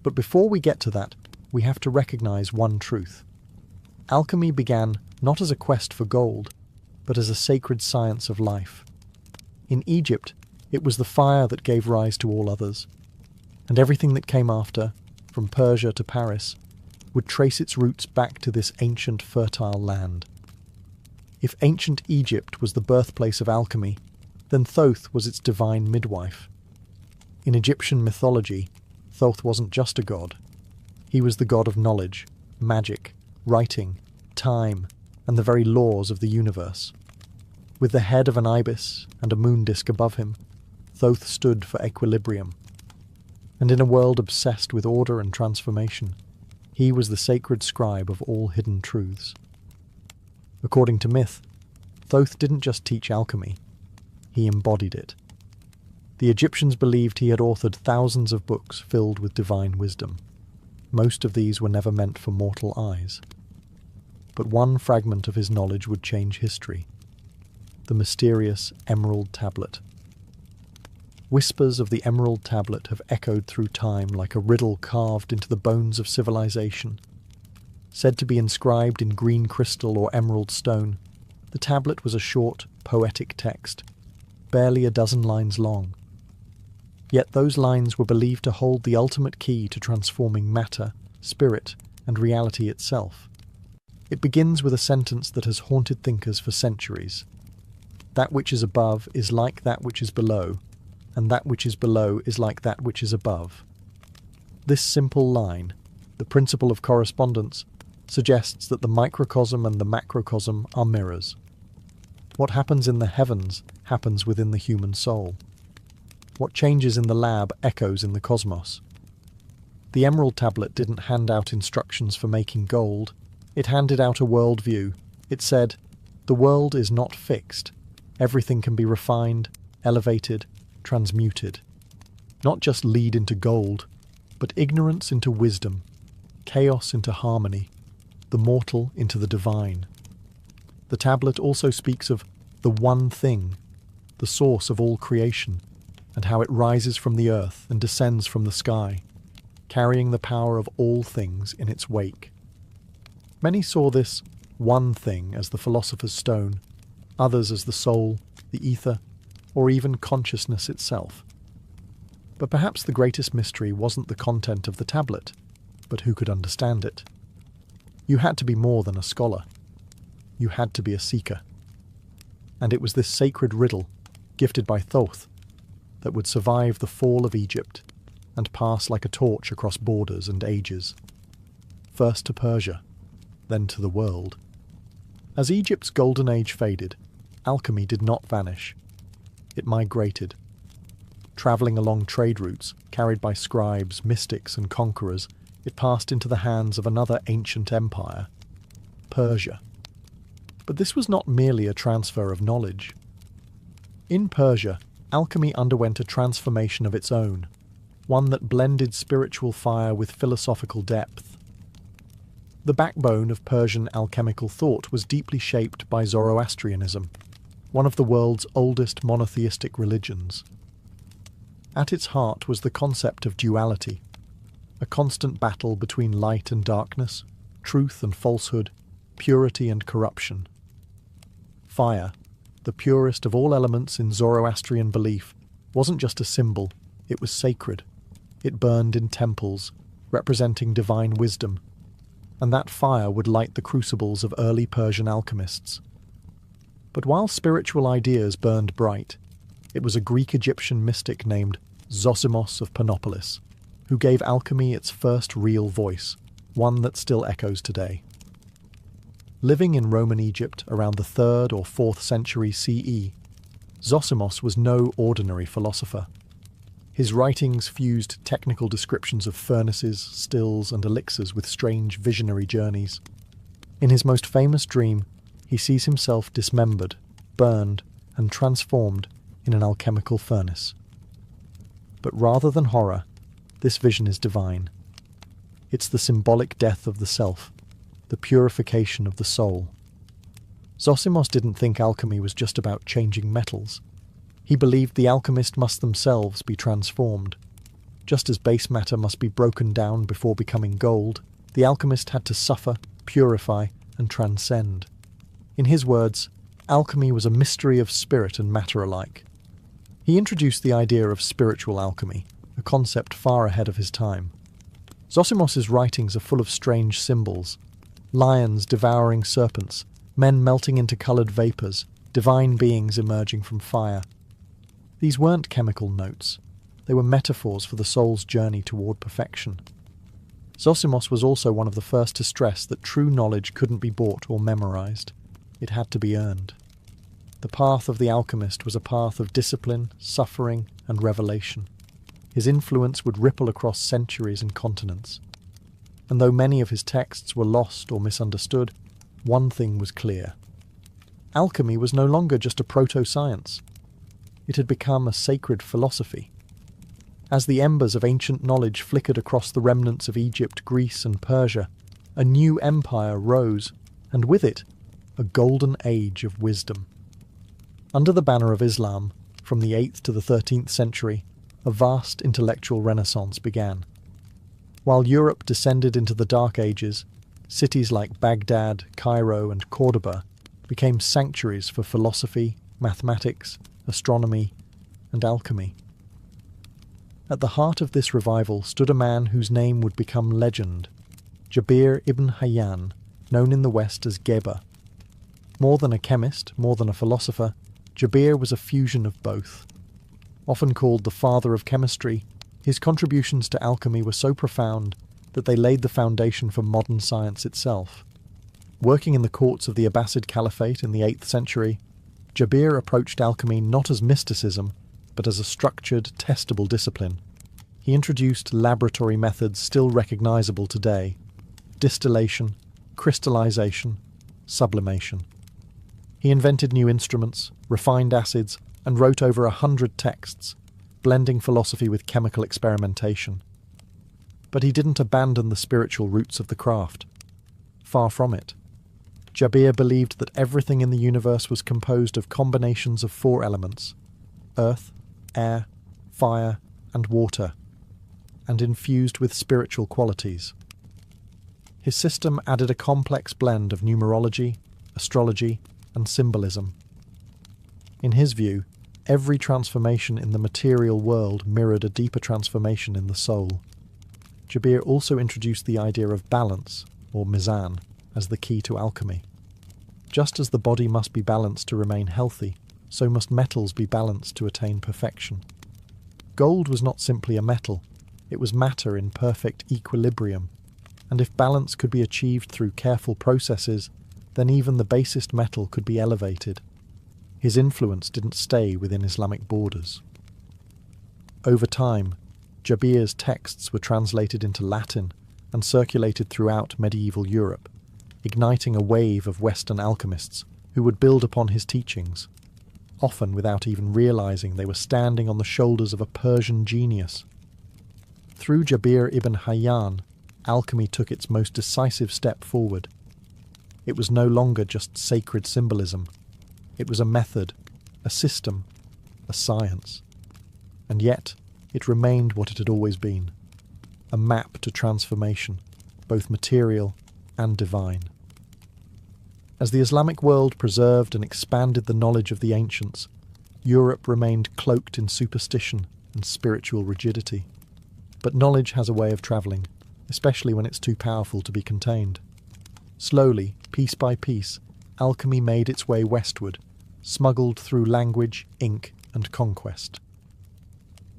But before we get to that, we have to recognize one truth. Alchemy began not as a quest for gold, but as a sacred science of life. In Egypt, it was the fire that gave rise to all others, and everything that came after, from Persia to Paris, would trace its roots back to this ancient fertile land. If ancient Egypt was the birthplace of alchemy, then Thoth was its divine midwife. In Egyptian mythology, Thoth wasn't just a god. He was the god of knowledge, magic, writing, time, and the very laws of the universe. With the head of an ibis and a moon disk above him, Thoth stood for equilibrium. And in a world obsessed with order and transformation, he was the sacred scribe of all hidden truths. According to myth, Thoth didn't just teach alchemy, he embodied it. The Egyptians believed he had authored thousands of books filled with divine wisdom. Most of these were never meant for mortal eyes. But one fragment of his knowledge would change history: the mysterious Emerald Tablet. Whispers of the Emerald Tablet have echoed through time like a riddle carved into the bones of civilization. Said to be inscribed in green crystal or emerald stone, the tablet was a short, poetic text, barely a dozen lines long. Yet those lines were believed to hold the ultimate key to transforming matter, spirit, and reality itself. It begins with a sentence that has haunted thinkers for centuries. That which is above is like that which is below, and that which is below is like that which is above. This simple line, the principle of correspondence, suggests that the microcosm and the macrocosm are mirrors. What happens in the heavens happens within the human soul. What changes in the lab echoes in the cosmos. The Emerald Tablet didn't hand out instructions for making gold. It handed out a worldview. It said, "The world is not fixed. Everything can be refined, elevated, transmuted. Not just lead into gold, but ignorance into wisdom, chaos into harmony, the mortal into the divine." The tablet also speaks of the one thing, the source of all creation, and how it rises from the earth and descends from the sky, carrying the power of all things in its wake. Many saw this one thing as the philosopher's stone, others as the soul, the ether, or even consciousness itself. But perhaps the greatest mystery wasn't the content of the tablet, but who could understand it. You had to be more than a scholar. You had to be a seeker. And it was this sacred riddle, gifted by Thoth, that would survive the fall of Egypt and pass like a torch across borders and ages. First to Persia, then to the world. As Egypt's golden age faded, alchemy did not vanish. It migrated. Travelling along trade routes carried by scribes, mystics, and conquerors, it passed into the hands of another ancient empire, Persia. But this was not merely a transfer of knowledge. In Persia, alchemy underwent a transformation of its own, one that blended spiritual fire with philosophical depth. The backbone of Persian alchemical thought was deeply shaped by Zoroastrianism, one of the world's oldest monotheistic religions. At its heart was the concept of duality, a constant battle between light and darkness, truth and falsehood, purity and corruption. Fire, the purest of all elements in Zoroastrian belief, wasn't just a symbol, it was sacred. It burned in temples, representing divine wisdom, and that fire would light the crucibles of early Persian alchemists. But while spiritual ideas burned bright, it was a Greek-Egyptian mystic named Zosimos of Panopolis who gave alchemy its first real voice, one that still echoes today. Living in Roman Egypt around the 3rd or 4th century CE, Zosimos was no ordinary philosopher. His writings fused technical descriptions of furnaces, stills, and elixirs with strange visionary journeys. In his most famous dream, he sees himself dismembered, burned, and transformed in an alchemical furnace. But rather than horror, this vision is divine. It's the symbolic death of the self, the purification of the soul. Zosimos didn't think alchemy was just about changing metals. He believed the alchemist must themselves be transformed. Just as base matter must be broken down before becoming gold, the alchemist had to suffer, purify, and transcend. In his words, alchemy was a mystery of spirit and matter alike. He introduced the idea of spiritual alchemy, a concept far ahead of his time. Zosimos's writings are full of strange symbols: lions devouring serpents, men melting into coloured vapours, divine beings emerging from fire. These weren't chemical notes. They were metaphors for the soul's journey toward perfection. Zosimos was also one of the first to stress that true knowledge couldn't be bought or memorized. It had to be earned. The path of the alchemist was a path of discipline, suffering, and revelation. His influence would ripple across centuries and continents. And though many of his texts were lost or misunderstood, one thing was clear. Alchemy was no longer just a proto-science. It had become a sacred philosophy. As the embers of ancient knowledge flickered across the remnants of Egypt, Greece, and Persia, a new empire rose, and with it, a golden age of wisdom. Under the banner of Islam, from the 8th to the 13th century, a vast intellectual renaissance began. While Europe descended into the Dark Ages, cities like Baghdad, Cairo, and Cordoba became sanctuaries for philosophy, mathematics, astronomy, and alchemy. At the heart of this revival stood a man whose name would become legend, Jabir ibn Hayyan, known in the West as Geber. More than a chemist, more than a philosopher, Jabir was a fusion of both. Often called the father of chemistry, his contributions to alchemy were so profound that they laid the foundation for modern science itself. Working in the courts of the Abbasid Caliphate in the 8th century, Jabir approached alchemy not as mysticism, but as a structured, testable discipline. He introduced laboratory methods still recognizable today: distillation, crystallization, sublimation. He invented new instruments, refined acids, and wrote over 100 texts, blending philosophy with chemical experimentation. But he didn't abandon the spiritual roots of the craft. Far from it. Jabir believed that everything in the universe was composed of combinations of 4 elements: earth, air, fire, and water, and infused with spiritual qualities. His system added a complex blend of numerology, astrology, and symbolism. In his view, every transformation in the material world mirrored a deeper transformation in the soul. Jabir also introduced the idea of balance, or mizan, as the key to alchemy. Just as the body must be balanced to remain healthy, so must metals be balanced to attain perfection. Gold was not simply a metal, it was matter in perfect equilibrium, and if balance could be achieved through careful processes, then even the basest metal could be elevated. His influence didn't stay within Islamic borders. Over time, Jabir's texts were translated into Latin and circulated throughout medieval Europe, igniting a wave of Western alchemists who would build upon his teachings, often without even realizing they were standing on the shoulders of a Persian genius. Through Jabir ibn Hayyan, alchemy took its most decisive step forward. It was no longer just sacred symbolism. It was a method, a system, a science. And yet, it remained what it had always been: a map to transformation, both material and divine. As the Islamic world preserved and expanded the knowledge of the ancients, Europe remained cloaked in superstition and spiritual rigidity. But knowledge has a way of travelling, especially when it's too powerful to be contained. Slowly, piece by piece, alchemy made its way westward, smuggled through language, ink, and conquest.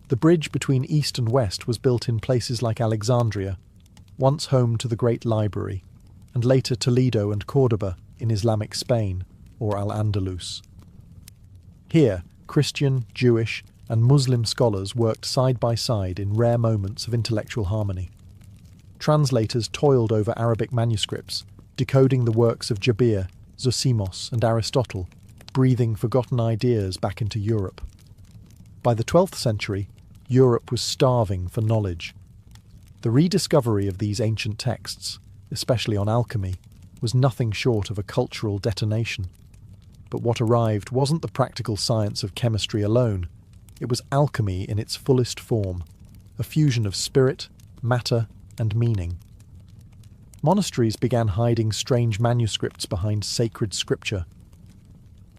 The bridge between East and West was built in places like Alexandria, once home to the Great Library, and later Toledo and Córdoba in Islamic Spain, or Al-Andalus. Here, Christian, Jewish, and Muslim scholars worked side by side in rare moments of intellectual harmony. Translators toiled over Arabic manuscripts, decoding the works of Jabir, Zosimos, and Aristotle, breathing forgotten ideas back into Europe. By the 12th century, Europe was starving for knowledge. The rediscovery of these ancient texts, especially on alchemy, was nothing short of a cultural detonation. But what arrived wasn't the practical science of chemistry alone. It was alchemy in its fullest form, a fusion of spirit, matter, and meaning. Monasteries began hiding strange manuscripts behind sacred scripture.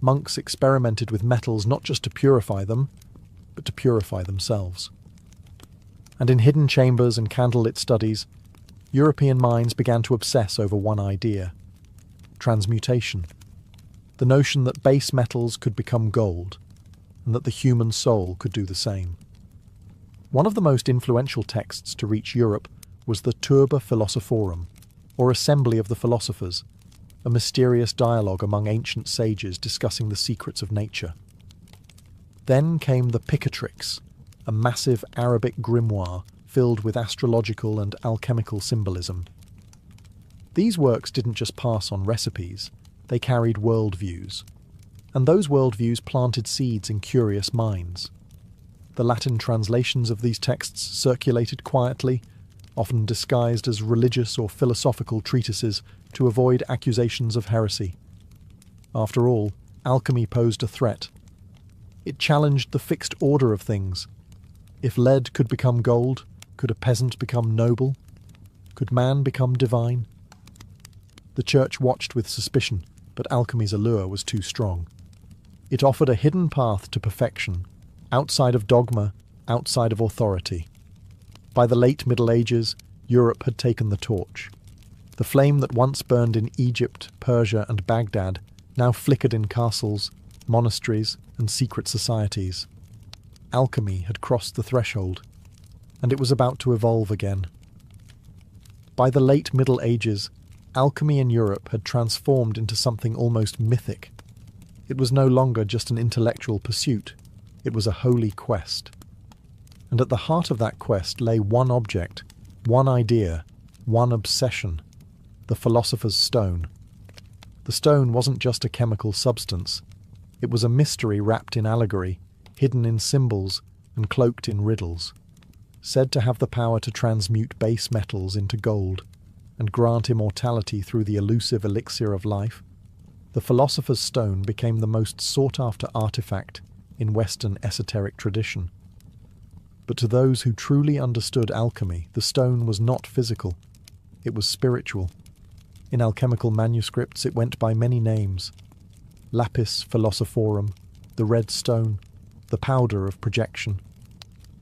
Monks experimented with metals not just to purify them, but to purify themselves. And in hidden chambers and candlelit studies, European minds began to obsess over one idea: transmutation. The notion that base metals could become gold, and that the human soul could do the same. One of the most influential texts to reach Europe was the Turba Philosophorum, or Assembly of the Philosophers, a mysterious dialogue among ancient sages discussing the secrets of nature. Then came the Picatrix, a massive Arabic grimoire filled with astrological and alchemical symbolism. These works didn't just pass on recipes, they carried worldviews, and those worldviews planted seeds in curious minds. The Latin translations of these texts circulated quietly, often disguised as religious or philosophical treatises to avoid accusations of heresy. After all, alchemy posed a threat. It challenged the fixed order of things. If lead could become gold, could a peasant become noble? Could man become divine? The church watched with suspicion, but alchemy's allure was too strong. It offered a hidden path to perfection, outside of dogma, outside of authority. By the late Middle Ages, Europe had taken the torch. The flame that once burned in Egypt, Persia, and Baghdad now flickered in castles, monasteries, and secret societies. Alchemy had crossed the threshold, and it was about to evolve again. By the late Middle Ages, alchemy in Europe had transformed into something almost mythic. It was no longer just an intellectual pursuit, it was a holy quest. And at the heart of that quest lay one object, one idea, one obsession: the philosopher's stone. The stone wasn't just a chemical substance, it was a mystery wrapped in allegory, hidden in symbols and cloaked in riddles. Said to have the power to transmute base metals into gold and grant immortality through the elusive elixir of life, the philosopher's stone became the most sought-after artifact in Western esoteric tradition. But to those who truly understood alchemy, the stone was not physical, it was spiritual. In alchemical manuscripts it went by many names: lapis philosophorum, the red stone, the powder of projection.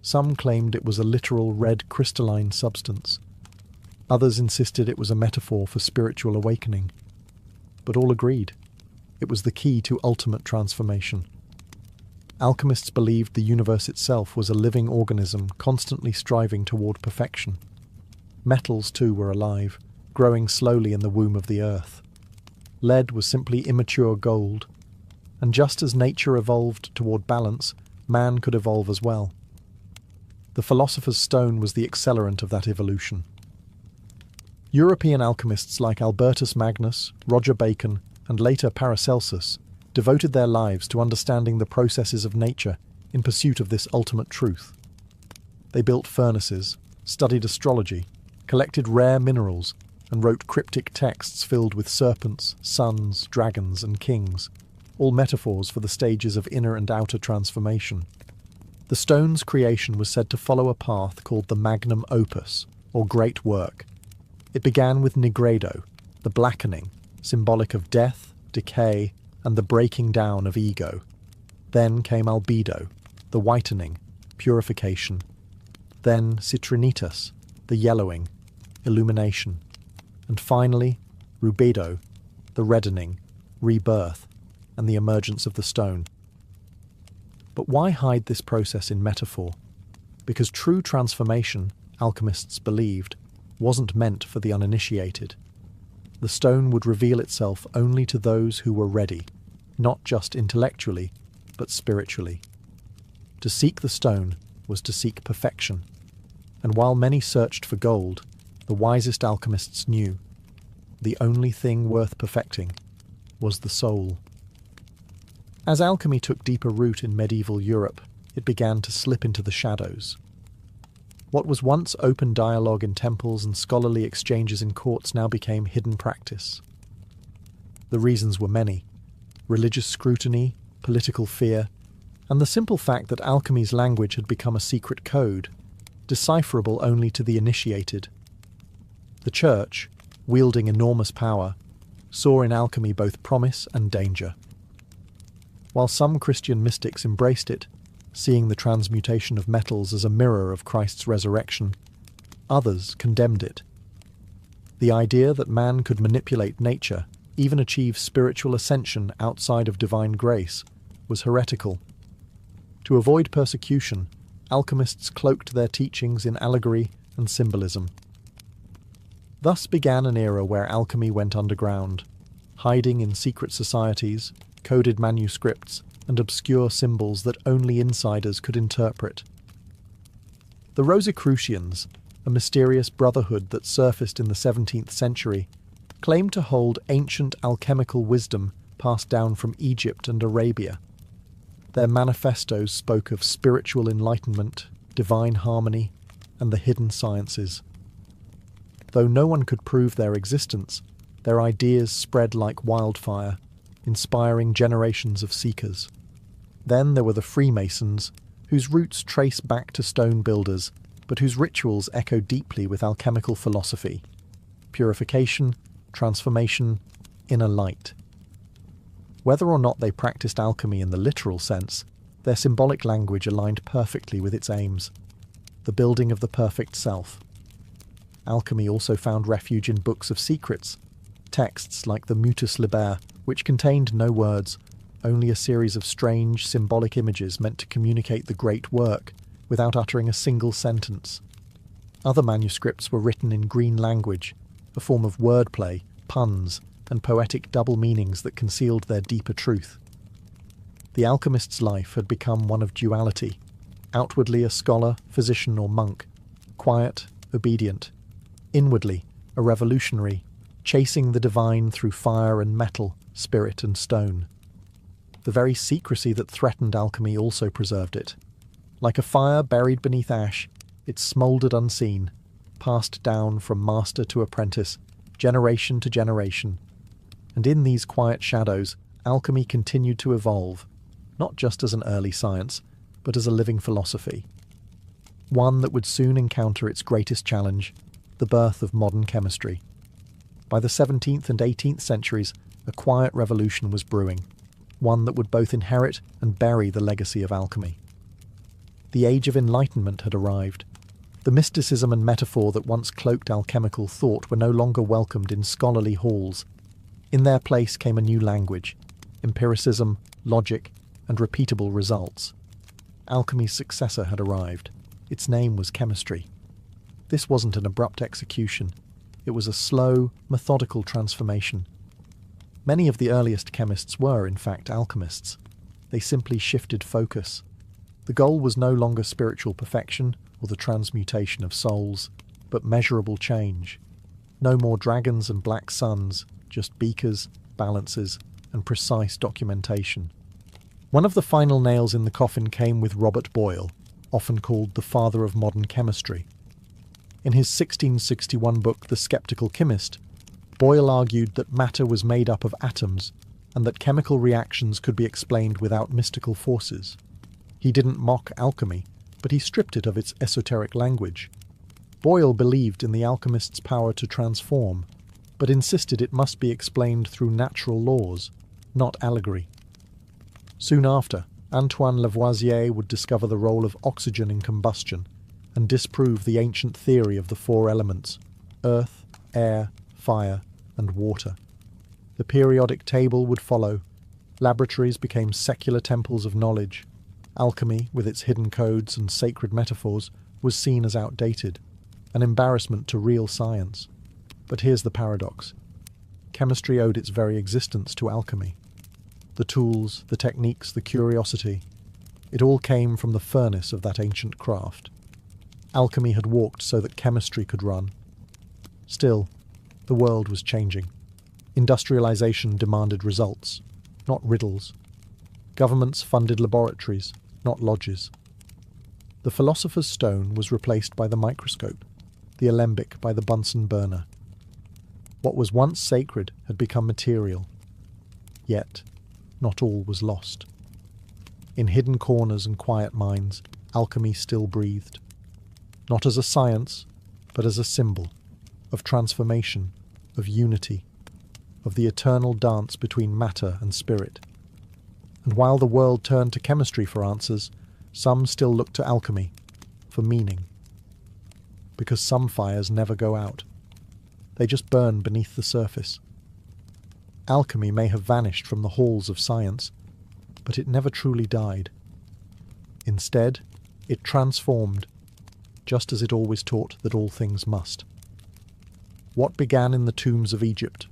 Some claimed it was a literal red crystalline substance. Others insisted it was a metaphor for spiritual awakening. But all agreed, it was the key to ultimate transformation. Alchemists believed the universe itself was a living organism constantly striving toward perfection. Metals, too, were alive, growing slowly in the womb of the earth. Lead was simply immature gold, and just as nature evolved toward balance, man could evolve as well. The philosopher's stone was the accelerant of that evolution. European alchemists like Albertus Magnus, Roger Bacon, and later Paracelsus devoted their lives to understanding the processes of nature in pursuit of this ultimate truth. They built furnaces, studied astrology, collected rare minerals, and wrote cryptic texts filled with serpents, suns, dragons, and kings, all metaphors for the stages of inner and outer transformation. The stone's creation was said to follow a path called the magnum opus, or great work. It began with nigredo, the blackening, symbolic of death, decay, and the breaking down of ego. Then came albedo, the whitening, purification. Then citrinitas, the yellowing, illumination. And finally, rubedo, the reddening, rebirth, and the emergence of the stone. But why hide this process in metaphor? Because true transformation, alchemists believed, wasn't meant for the uninitiated. The stone would reveal itself only to those who were ready, not just intellectually, but spiritually. To seek the stone was to seek perfection, and while many searched for gold, the wisest alchemists knew the only thing worth perfecting was the soul. As alchemy took deeper root in medieval Europe, it began to slip into the shadows. What was once open dialogue in temples and scholarly exchanges in courts now became hidden practice. The reasons were many: religious scrutiny, political fear, and the simple fact that alchemy's language had become a secret code, decipherable only to the initiated. The Church, wielding enormous power, saw in alchemy both promise and danger. While some Christian mystics embraced it, seeing the transmutation of metals as a mirror of Christ's resurrection, others condemned it. The idea that man could manipulate nature, even achieve spiritual ascension outside of divine grace, was heretical. To avoid persecution, alchemists cloaked their teachings in allegory and symbolism. Thus began an era where alchemy went underground, hiding in secret societies, coded manuscripts, and obscure symbols that only insiders could interpret. The Rosicrucians, a mysterious brotherhood that surfaced in the 17th century, claimed to hold ancient alchemical wisdom passed down from Egypt and Arabia. Their manifestos spoke of spiritual enlightenment, divine harmony, and the hidden sciences. Though no one could prove their existence, their ideas spread like wildfire, inspiring generations of seekers. Then there were the Freemasons, whose roots trace back to stone builders, but whose rituals echo deeply with alchemical philosophy: purification, transformation, inner light. Whether or not they practiced alchemy in the literal sense, their symbolic language aligned perfectly with its aims: the building of the perfect self. Alchemy also found refuge in books of secrets, texts like the Mutus Liber, which contained no words, only a series of strange, symbolic images meant to communicate the great work without uttering a single sentence. Other manuscripts were written in green language, a form of wordplay, puns, and poetic double meanings that concealed their deeper truth. The alchemist's life had become one of duality, outwardly a scholar, physician, or monk, quiet, obedient, inwardly a revolutionary, chasing the divine through fire and metal, spirit and stone. The very secrecy that threatened alchemy also preserved it. Like a fire buried beneath ash, it smouldered unseen, passed down from master to apprentice, generation to generation. And in these quiet shadows, alchemy continued to evolve, not just as an early science, but as a living philosophy. One that would soon encounter its greatest challenge, the birth of modern chemistry. By the 17th and 18th centuries, a quiet revolution was brewing, one that would both inherit and bury the legacy of alchemy. The Age of Enlightenment had arrived. The mysticism and metaphor that once cloaked alchemical thought were no longer welcomed in scholarly halls. In their place came a new language, empiricism, logic, and repeatable results. Alchemy's successor had arrived. Its name was chemistry. This wasn't an abrupt execution. It was a slow, methodical transformation. Many of the earliest chemists were, in fact, alchemists. They simply shifted focus. The goal was no longer spiritual perfection or the transmutation of souls, but measurable change. No more dragons and black suns, just beakers, balances, and precise documentation. One of the final nails in the coffin came with Robert Boyle, often called the father of modern chemistry. In his 1661 book, The Skeptical Chemist, Boyle argued that matter was made up of atoms and that chemical reactions could be explained without mystical forces. He didn't mock alchemy, but he stripped it of its esoteric language. Boyle believed in the alchemist's power to transform, but insisted it must be explained through natural laws, not allegory. Soon after, Antoine Lavoisier would discover the role of oxygen in combustion and disprove the ancient theory of the four elements: earth, air, fire, and water. The periodic table would follow. Laboratories became secular temples of knowledge. Alchemy, with its hidden codes and sacred metaphors, was seen as outdated, an embarrassment to real science. But here's the paradox. Chemistry owed its very existence to alchemy. The tools, the techniques, the curiosity, it all came from the furnace of that ancient craft. Alchemy had walked so that chemistry could run. Still, the world was changing. Industrialization demanded results, not riddles. Governments funded laboratories, not lodges. The philosopher's stone was replaced by the microscope, the alembic by the Bunsen burner. What was once sacred had become material. Yet, not all was lost. In hidden corners and quiet minds, alchemy still breathed. Not as a science, but as a symbol of transformation, of unity, of the eternal dance between matter and spirit. And while the world turned to chemistry for answers, some still looked to alchemy for meaning. Because some fires never go out. They just burn beneath the surface. Alchemy may have vanished from the halls of science, but it never truly died. Instead, it transformed, just as it always taught that all things must. What began in the tombs of Egypt,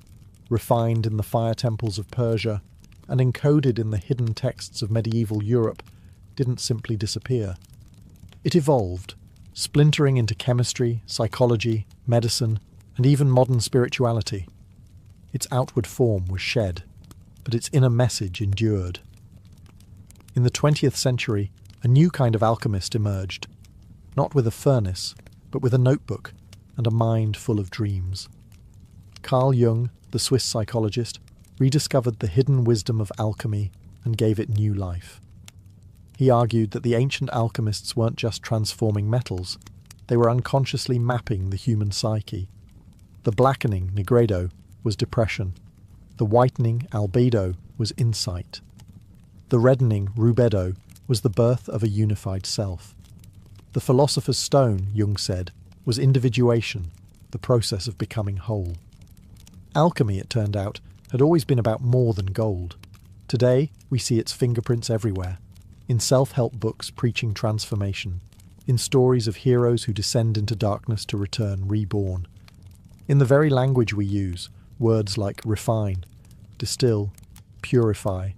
refined in the fire temples of Persia, and encoded in the hidden texts of medieval Europe, didn't simply disappear. It evolved, splintering into chemistry, psychology, medicine, and even modern spirituality. Its outward form was shed, but its inner message endured. In the 20th century, a new kind of alchemist emerged, not with a furnace, but with a notebook and a mind full of dreams. Carl Jung, the Swiss psychologist, rediscovered the hidden wisdom of alchemy and gave it new life. He argued that the ancient alchemists weren't just transforming metals, they were unconsciously mapping the human psyche. The blackening, nigredo, was depression. The whitening, albedo, was insight. The reddening, rubedo, was the birth of a unified self. The philosopher's stone, Jung said, was individuation, the process of becoming whole. Alchemy, it turned out, had always been about more than gold. Today, we see its fingerprints everywhere, in self-help books preaching transformation, in stories of heroes who descend into darkness to return reborn. In the very language we use, words like refine, distill, purify,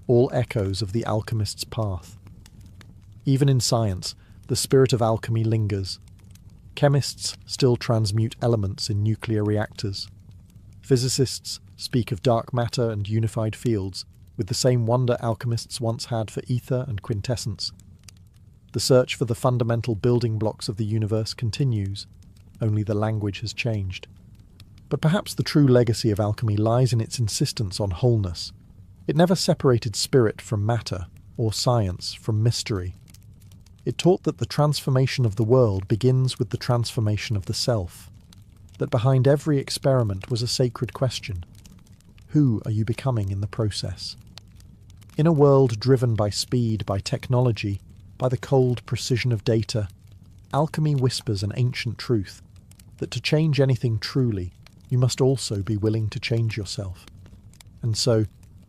all echoes of the alchemist's path. Even in science, the spirit of alchemy lingers. Chemists still transmute elements in nuclear reactors. Physicists speak of dark matter and unified fields, with the same wonder alchemists once had for ether and quintessence. The search for the fundamental building blocks of the universe continues, only the language has changed. But perhaps the true legacy of alchemy lies in its insistence on wholeness. It never separated spirit from matter, or science from mystery. It taught that the transformation of the world begins with the transformation of the self, that behind every experiment was a sacred question. Who are you becoming in the process? In a world driven by speed, by technology, by the cold precision of data, alchemy whispers an ancient truth, that to change anything truly, you must also be willing to change yourself. And so,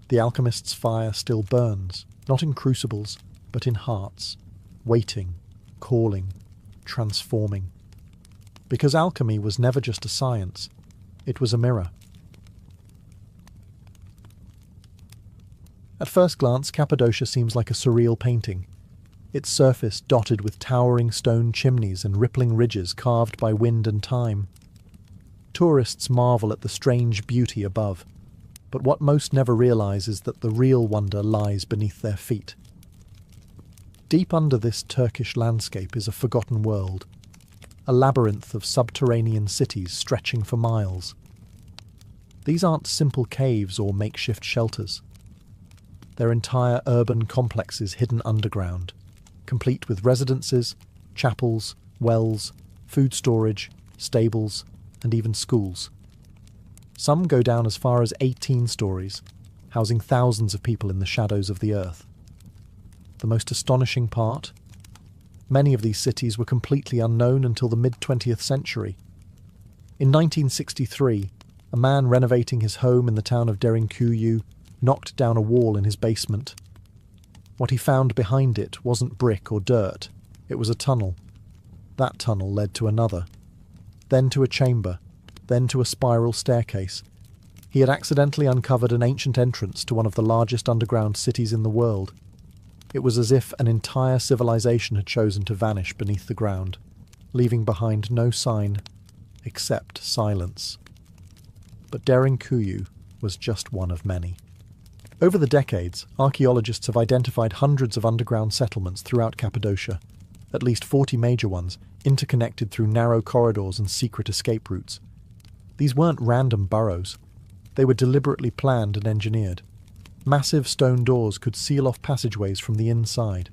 the alchemist's fire still burns, not in crucibles, but in hearts, waiting, calling, transforming. Because alchemy was never just a science, it was a mirror. At first glance, Cappadocia seems like a surreal painting, its surface dotted with towering stone chimneys and rippling ridges carved by wind and time. Tourists marvel at the strange beauty above, but what most never realize is that the real wonder lies beneath their feet. Deep under this Turkish landscape is a forgotten world, a labyrinth of subterranean cities stretching for miles. These aren't simple caves or makeshift shelters. They're entire urban complexes hidden underground, complete with residences, chapels, wells, food storage, stables, and even schools. Some go down as far as 18 stories, housing thousands of people in the shadows of the earth. The most astonishing part? Many of these cities were completely unknown until the mid-20th century. In 1963, a man renovating his home in the town of Derinkuyu knocked down a wall in his basement. What he found behind it wasn't brick or dirt, it was a tunnel. That tunnel led to another, then to a chamber, then to a spiral staircase. He had accidentally uncovered an ancient entrance to one of the largest underground cities in the world. It was as if an entire civilization had chosen to vanish beneath the ground, leaving behind no sign except silence. But Derinkuyu was just one of many. Over the decades, archaeologists have identified hundreds of underground settlements throughout Cappadocia, at least 40 major ones, interconnected through narrow corridors and secret escape routes. These weren't random burrows. They were deliberately planned and engineered. Massive stone doors could seal off passageways from the inside.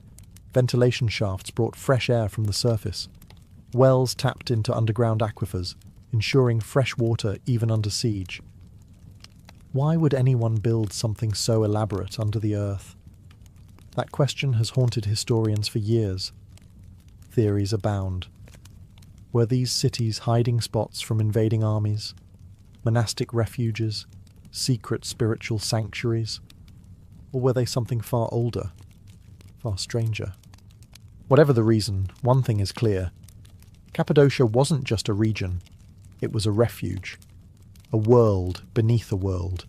Ventilation shafts brought fresh air from the surface. Wells tapped into underground aquifers, ensuring fresh water even under siege. Why would anyone build something so elaborate under the earth? That question has haunted historians for years. Theories abound. Were these cities hiding spots from invading armies? Monastic refuges? Secret spiritual sanctuaries? Or were they something far older, far stranger? Whatever the reason, one thing is clear. Cappadocia wasn't just a region, it was a refuge. A world beneath a world.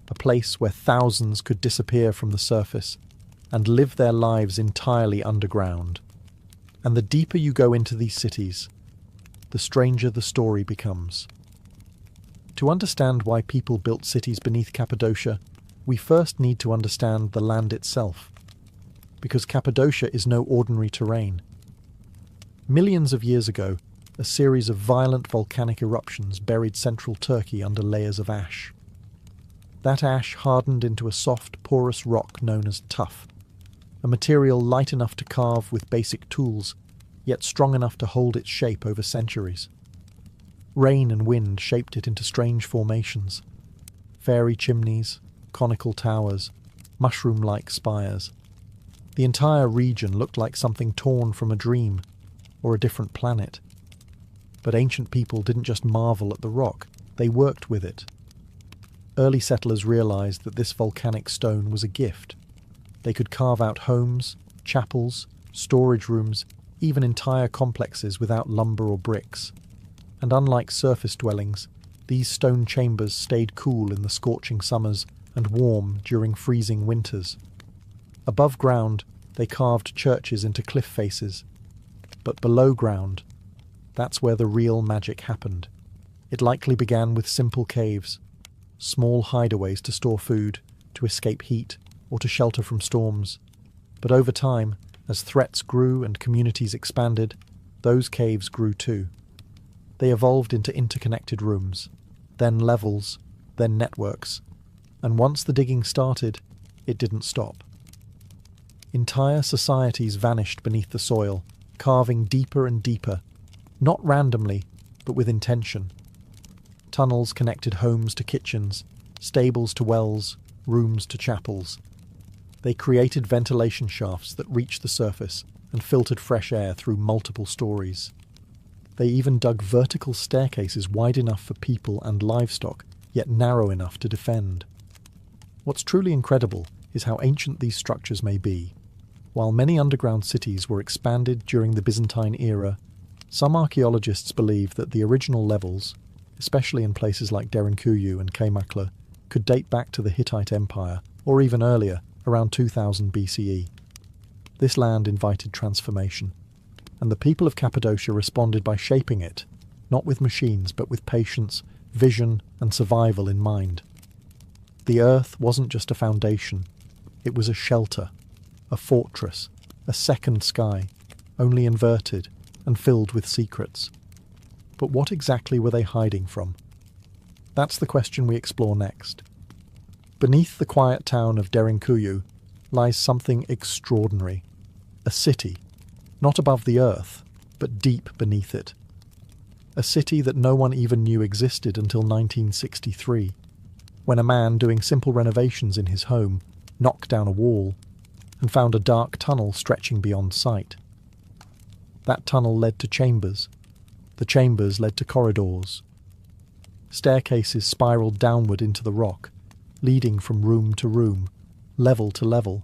A place where thousands could disappear from the surface and live their lives entirely underground. And the deeper you go into these cities, the stranger the story becomes. To understand why people built cities beneath Cappadocia, we first need to understand the land itself, because Cappadocia is no ordinary terrain. Millions of years ago, a series of violent volcanic eruptions buried central Turkey under layers of ash. That ash hardened into a soft, porous rock known as tuff, a material light enough to carve with basic tools, yet strong enough to hold its shape over centuries. Rain and wind shaped it into strange formations, fairy chimneys, conical towers, mushroom-like spires. The entire region looked like something torn from a dream, or a different planet. But ancient people didn't just marvel at the rock, they worked with it. early settlers realized that this volcanic stone was a gift. They could carve out homes, chapels, storage rooms, even entire complexes without lumber or bricks. And unlike surface dwellings, these stone chambers stayed cool in the scorching summers and warm during freezing winters. Above ground, they carved churches into cliff faces. But below ground, that's where the real magic happened. It likely began with simple caves, small hideaways to store food, to escape heat, or to shelter from storms. But over time, as threats grew and communities expanded, those caves grew too. They evolved into interconnected rooms, then levels, then networks, and once the digging started, it didn't stop. Entire societies vanished beneath the soil, carving deeper and deeper, not randomly, but with intention. Tunnels connected homes to kitchens, stables to wells, rooms to chapels. They created ventilation shafts that reached the surface and filtered fresh air through multiple stories. They even dug vertical staircases wide enough for people and livestock, yet narrow enough to defend. What's truly incredible is how ancient these structures may be. While many underground cities were expanded during the Byzantine era, some archaeologists believe that the original levels, especially in places like Derinkuyu and Kaymaklı, could date back to the Hittite Empire, or even earlier, around 2000 BCE. This land invited transformation, and the people of Cappadocia responded by shaping it, not with machines but with patience, vision, and survival in mind. The earth wasn't just a foundation, it was a shelter, a fortress, a second sky, only inverted and filled with secrets. But what exactly were they hiding from? That's the question we explore next. Beneath the quiet town of Derinkuyu lies something extraordinary. A city, not above the earth, but deep beneath it. A city that no one even knew existed until 1963, when a man doing simple renovations in his home knocked down a wall and found a dark tunnel stretching beyond sight. That tunnel led to chambers. The chambers led to corridors. Staircases spiraled downward into the rock, leading from room to room, level to level,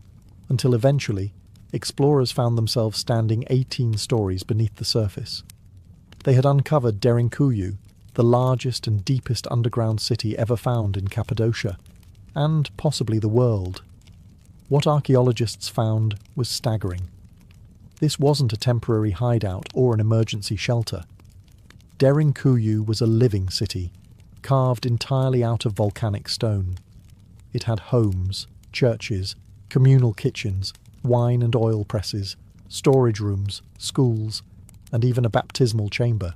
until eventually explorers found themselves standing 18 stories beneath the surface. They had uncovered Derinkuyu, the largest and deepest underground city ever found in Cappadocia, and possibly the world. What archaeologists found was staggering. This wasn't a temporary hideout or an emergency shelter. Derinkuyu was a living city, carved entirely out of volcanic stone. It had homes, churches, communal kitchens, wine and oil presses, storage rooms, schools, and even a baptismal chamber.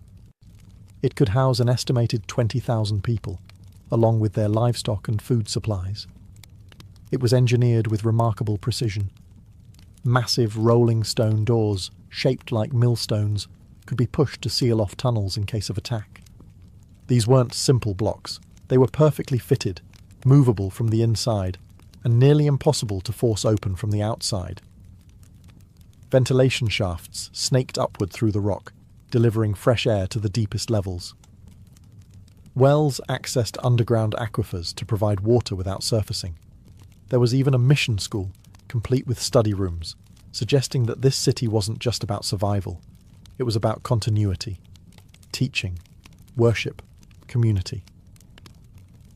It could house an estimated 20,000 people, along with their livestock and food supplies. It was engineered with remarkable precision. Massive rolling stone doors, shaped like millstones, could be pushed to seal off tunnels in case of attack. These weren't simple blocks. They were perfectly fitted, movable from the inside, and nearly impossible to force open from the outside. Ventilation shafts snaked upward through the rock, delivering fresh air to the deepest levels. Wells accessed underground aquifers to provide water without surfacing. There was even a mission school, complete with study rooms, suggesting that this city wasn't just about survival. It was about continuity, teaching, worship, community.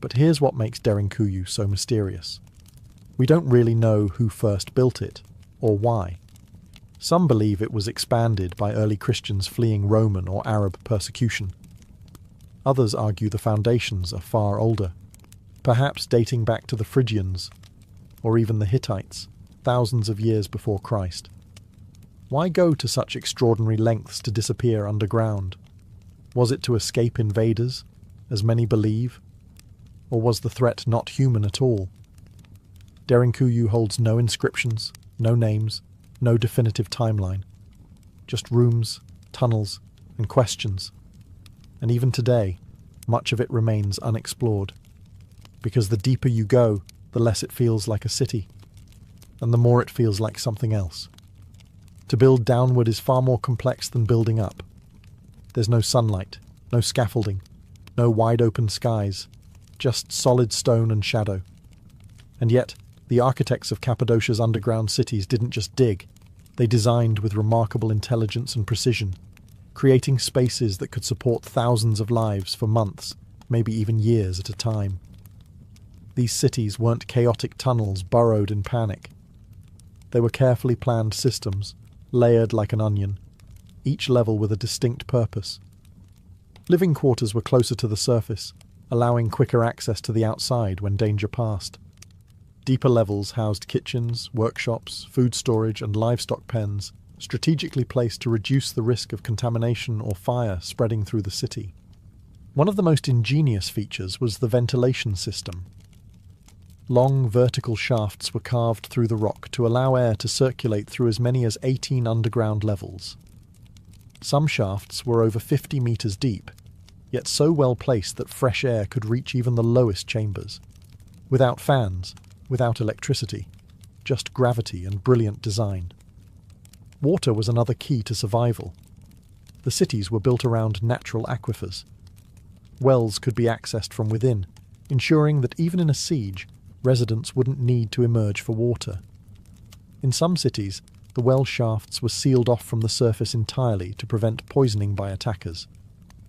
But here's what makes Derinkuyu so mysterious. We don't really know who first built it, or why. Some believe it was expanded by early Christians fleeing Roman or Arab persecution. Others argue the foundations are far older, perhaps dating back to the Phrygians, or even the Hittites, thousands of years before Christ. Why go to such extraordinary lengths to disappear underground? Was it to escape invaders, as many believe? Or was the threat not human at all? Derinkuyu holds no inscriptions, no names, no definitive timeline. Just rooms, tunnels, and questions. And even today, much of it remains unexplored. Because the deeper you go, the less it feels like a city, and the more it feels like something else. To build downward is far more complex than building up. There's no sunlight, no scaffolding, no wide-open skies, just solid stone and shadow. And yet, the architects of Cappadocia's underground cities didn't just dig. They designed with remarkable intelligence and precision, creating spaces that could support thousands of lives for months, maybe even years at a time. These cities weren't chaotic tunnels burrowed in panic. They were carefully planned systems, layered like an onion, each level with a distinct purpose. Living quarters were closer to the surface, allowing quicker access to the outside when danger passed. Deeper levels housed kitchens, workshops, food storage, and livestock pens, strategically placed to reduce the risk of contamination or fire spreading through the city. One of the most ingenious features was the ventilation system. Long vertical shafts were carved through the rock to allow air to circulate through as many as 18 underground levels. Some shafts were over 50 meters deep, yet so well placed that fresh air could reach even the lowest chambers. Without fans, without electricity, just gravity and brilliant design. Water was another key to survival. The cities were built around natural aquifers. Wells could be accessed from within, ensuring that even in a siege, residents wouldn't need to emerge for water. In some cities, the well shafts were sealed off from the surface entirely to prevent poisoning by attackers.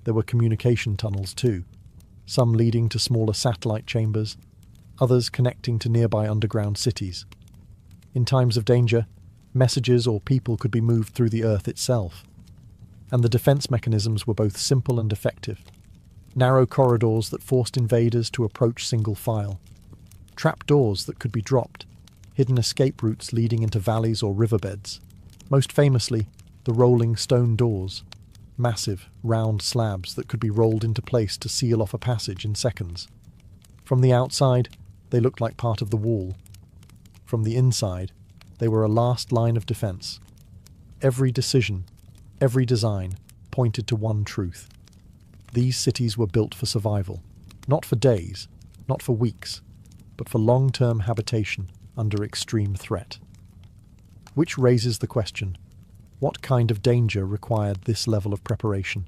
There were communication tunnels too, some leading to smaller satellite chambers, others connecting to nearby underground cities. In times of danger, messages or people could be moved through the earth itself. And the defense mechanisms were both simple and effective. Narrow corridors that forced invaders to approach single file. Trap doors that could be dropped. Hidden escape routes leading into valleys or riverbeds. Most famously, the rolling stone doors. Massive, round slabs that could be rolled into place to seal off a passage in seconds. From the outside, they looked like part of the wall. From the inside, they were a last line of defense. Every decision, every design, pointed to one truth. These cities were built for survival, not for days, not for weeks, but for long-term habitation under extreme threat. Which raises the question, what kind of danger required this level of preparation?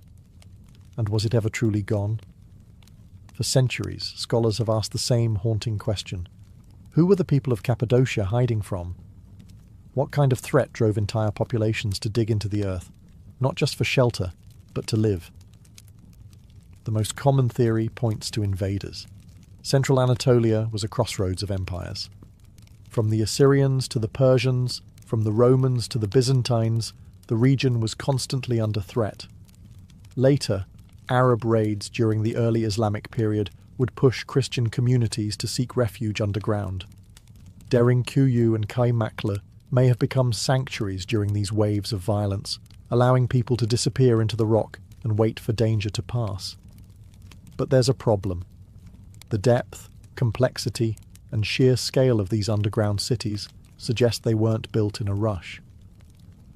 And was it ever truly gone? For centuries, scholars have asked the same haunting question. Who were the people of Cappadocia hiding from? What kind of threat drove entire populations to dig into the earth, not just for shelter, but to live? The most common theory points to invaders. Central Anatolia was a crossroads of empires. From the Assyrians to the Persians, from the Romans to the Byzantines, the region was constantly under threat. Later, Arab raids during the early Islamic period would push Christian communities to seek refuge underground. Derinkuyu and Kaymaklı may have become sanctuaries during these waves of violence, allowing people to disappear into the rock and wait for danger to pass. But there's a problem. The depth, complexity, and sheer scale of these underground cities suggest they weren't built in a rush.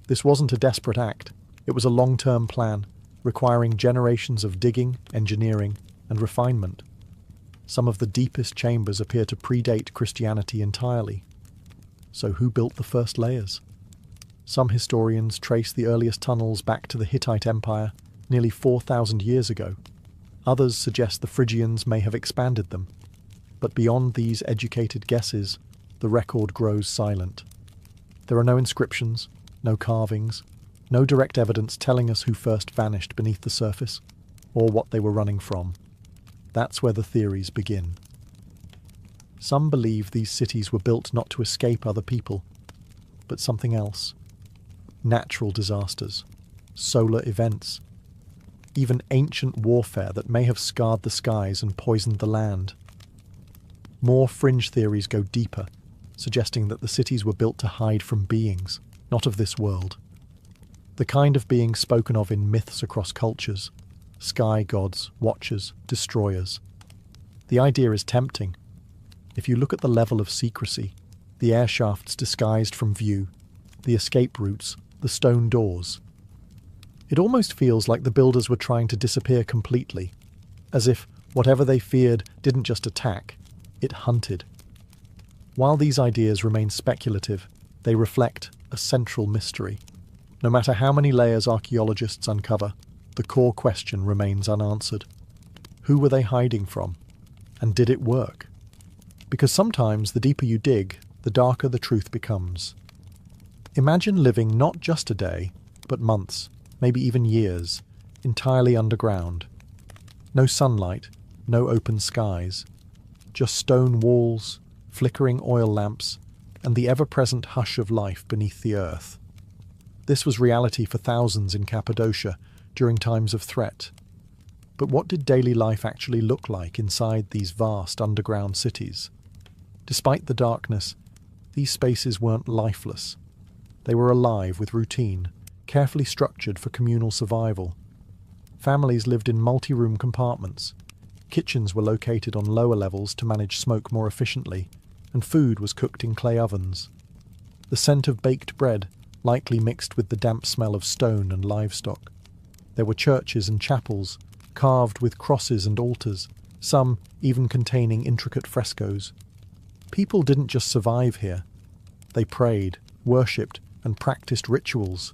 This wasn't a desperate act, it was a long-term plan, requiring generations of digging, engineering, and refinement. Some of the deepest chambers appear to predate Christianity entirely. So who built the first layers? Some historians trace the earliest tunnels back to the Hittite Empire, nearly 4,000 years ago. Others suggest the Phrygians may have expanded them. But beyond these educated guesses, the record grows silent. There are no inscriptions, no carvings, no direct evidence telling us who first vanished beneath the surface, or what they were running from. That's where the theories begin. Some believe these cities were built not to escape other people, but something else. Natural disasters, solar events, even ancient warfare that may have scarred the skies and poisoned the land. More fringe theories go deeper, suggesting that the cities were built to hide from beings, not of this world. The kind of beings spoken of in myths across cultures, sky gods, watchers, destroyers. The idea is tempting. If you look at the level of secrecy, the air shafts disguised from view, the escape routes, the stone doors, it almost feels like the builders were trying to disappear completely, as if whatever they feared didn't just attack, it hunted. While these ideas remain speculative, they reflect a central mystery. No matter how many layers archaeologists uncover, the core question remains unanswered. Who were they hiding from? And did it work? Because sometimes the deeper you dig, the darker the truth becomes. Imagine living not just a day, but months, maybe even years, entirely underground. No sunlight, no open skies, just stone walls, flickering oil lamps, and the ever-present hush of life beneath the earth. This was reality for thousands in Cappadocia during times of threat. But what did daily life actually look like inside these vast underground cities? Despite the darkness, these spaces weren't lifeless. They were alive with routine, carefully structured for communal survival. Families lived in multi-room compartments. Kitchens were located on lower levels to manage smoke more efficiently, and food was cooked in clay ovens. The scent of baked bread likely mixed with the damp smell of stone and livestock. There were churches and chapels, carved with crosses and altars, some even containing intricate frescoes. People didn't just survive here. They prayed, worshipped, and practiced rituals.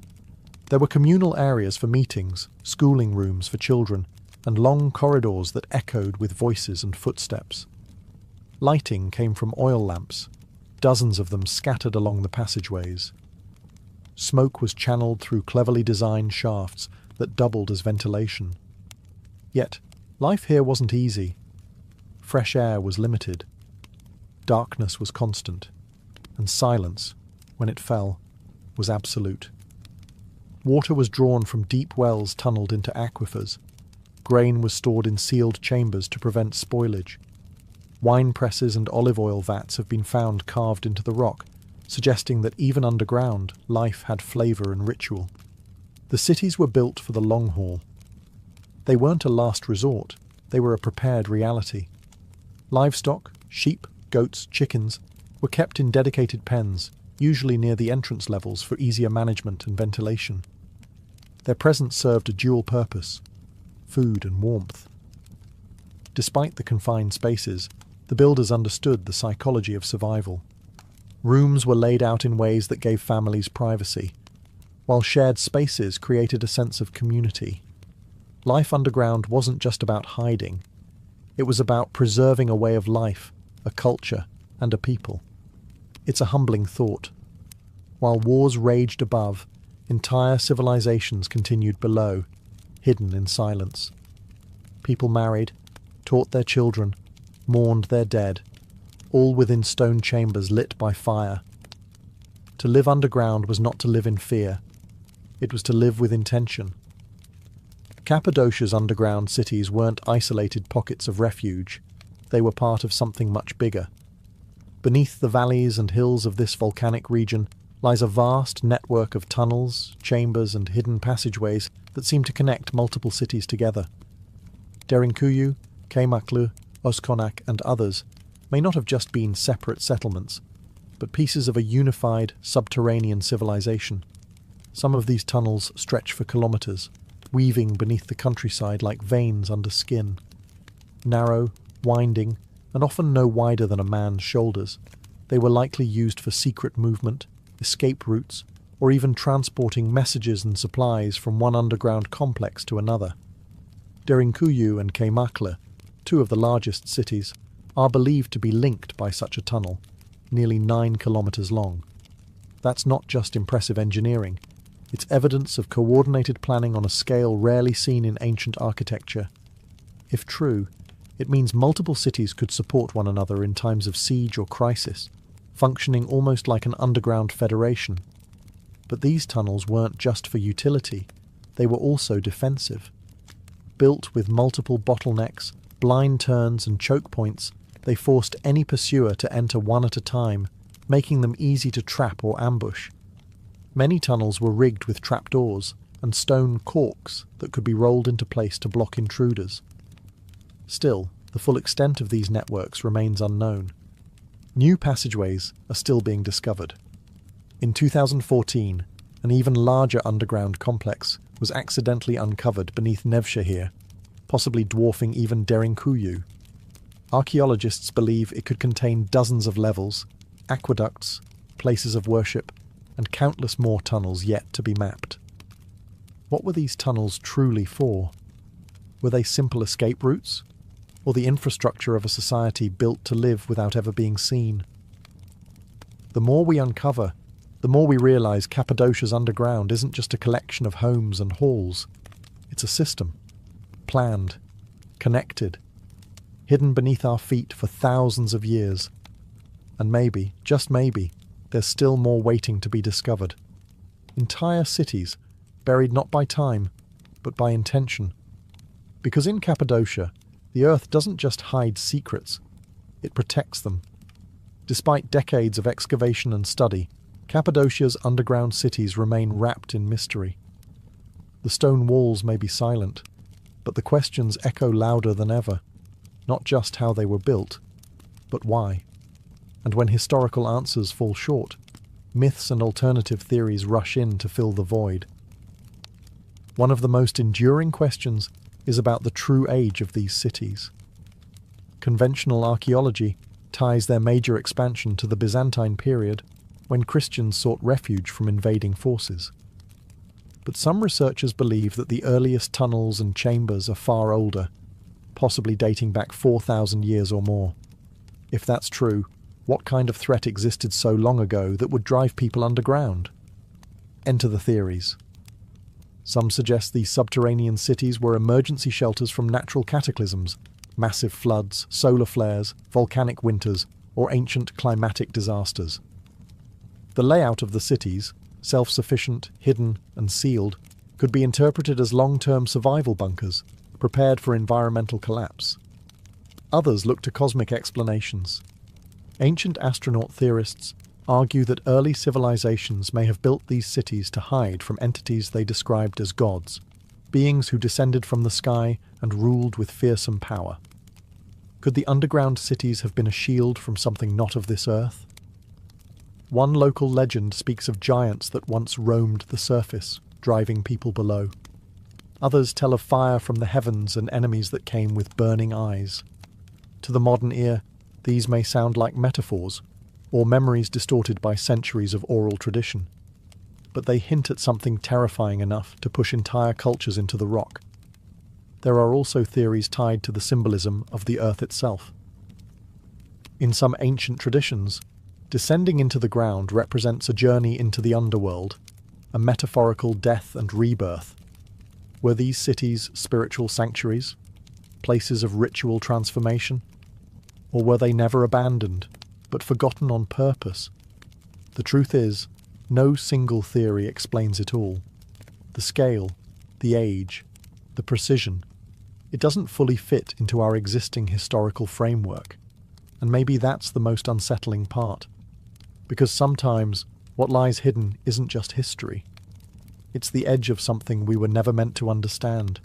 There were communal areas for meetings, schooling rooms for children, and long corridors that echoed with voices and footsteps. Lighting came from oil lamps, dozens of them scattered along the passageways. Smoke was channeled through cleverly designed shafts that doubled as ventilation. Yet, life here wasn't easy. Fresh air was limited. Darkness was constant, and silence, when it fell, was absolute. Water was drawn from deep wells tunneled into aquifers. Grain was stored in sealed chambers to prevent spoilage. Wine presses and olive oil vats have been found carved into the rock, suggesting that even underground, life had flavour and ritual. The cities were built for the long haul. They weren't a last resort, they were a prepared reality. Livestock, sheep, goats, chickens, were kept in dedicated pens, usually near the entrance levels for easier management and ventilation. Their presence served a dual purpose: food and warmth. Despite the confined spaces, the builders understood the psychology of survival. Rooms were laid out in ways that gave families privacy, while shared spaces created a sense of community. Life underground wasn't just about hiding. It was about preserving a way of life, a culture, and a people. It's a humbling thought. While wars raged above, entire civilizations continued below, hidden in silence. People married, taught their children, mourned their dead, all within stone chambers lit by fire. To live underground was not to live in fear. It was to live with intention. Cappadocia's underground cities weren't isolated pockets of refuge. They were part of something much bigger. Beneath the valleys and hills of this volcanic region lies a vast network of tunnels, chambers, and hidden passageways that seem to connect multiple cities together. Derinkuyu, Kaymaklı, Özkonak, and others may not have just been separate settlements, but pieces of a unified, subterranean civilization. Some of these tunnels stretch for kilometers, weaving beneath the countryside like veins under skin. Narrow, winding, and often no wider than a man's shoulders, they were likely used for secret movement, escape routes, or even transporting messages and supplies from one underground complex to another. Derinkuyu and Kaymaklı, two of the largest cities, are believed to be linked by such a tunnel, nearly 9 kilometers long. That's not just impressive engineering, it's evidence of coordinated planning on a scale rarely seen in ancient architecture. If true, it means multiple cities could support one another in times of siege or crisis, functioning almost like an underground federation. But these tunnels weren't just for utility, they were also defensive. Built with multiple bottlenecks, blind turns and choke points, they forced any pursuer to enter one at a time, making them easy to trap or ambush. Many tunnels were rigged with trapdoors and stone corks that could be rolled into place to block intruders. Still, the full extent of these networks remains unknown. New passageways are still being discovered. In 2014, an even larger underground complex was accidentally uncovered beneath Nevşehir, possibly dwarfing even Derinkuyu. Archaeologists believe it could contain dozens of levels, aqueducts, places of worship, and countless more tunnels yet to be mapped. What were these tunnels truly for? Were they simple escape routes? or the infrastructure of a society built to live without ever being seen. The more we uncover, the more we realize Cappadocia's underground isn't just a collection of homes and halls. It's a system, planned, connected, hidden beneath our feet for thousands of years. And maybe, just maybe, there's still more waiting to be discovered. Entire cities, buried not by time, but by intention. Because in Cappadocia, the Earth doesn't just hide secrets, it protects them. Despite decades of excavation and study, Cappadocia's underground cities remain wrapped in mystery. The stone walls may be silent, but the questions echo louder than ever. Not just how they were built, but why. And when historical answers fall short, myths and alternative theories rush in to fill the void. One of the most enduring questions is about the true age of these cities. Conventional archaeology ties their major expansion to the Byzantine period, when Christians sought refuge from invading forces. But some researchers believe that the earliest tunnels and chambers are far older, possibly dating back 4,000 years or more. If that's true, what kind of threat existed so long ago that would drive people underground? Enter the theories. Some suggest these subterranean cities were emergency shelters from natural cataclysms, massive floods, solar flares, volcanic winters, or ancient climatic disasters. The layout of the cities, self-sufficient, hidden, and sealed, could be interpreted as long-term survival bunkers, prepared for environmental collapse. Others look to cosmic explanations. Ancient astronaut theorists argue that early civilizations may have built these cities to hide from entities they described as gods, beings who descended from the sky and ruled with fearsome power. Could the underground cities have been a shield from something not of this earth? One local legend speaks of giants that once roamed the surface, driving people below. Others tell of fire from the heavens and enemies that came with burning eyes. To the modern ear, these may sound like metaphors, or memories distorted by centuries of oral tradition. But they hint at something terrifying enough to push entire cultures into the rock. There are also theories tied to the symbolism of the earth itself. In some ancient traditions, descending into the ground represents a journey into the underworld, a metaphorical death and rebirth. Were these cities spiritual sanctuaries, places of ritual transformation? Or were they never abandoned, but forgotten on purpose? The truth is, no single theory explains it all. The scale, the age, the precision, it doesn't fully fit into our existing historical framework. And maybe that's the most unsettling part. Because sometimes what lies hidden isn't just history. It's the edge of something we were never meant to understand.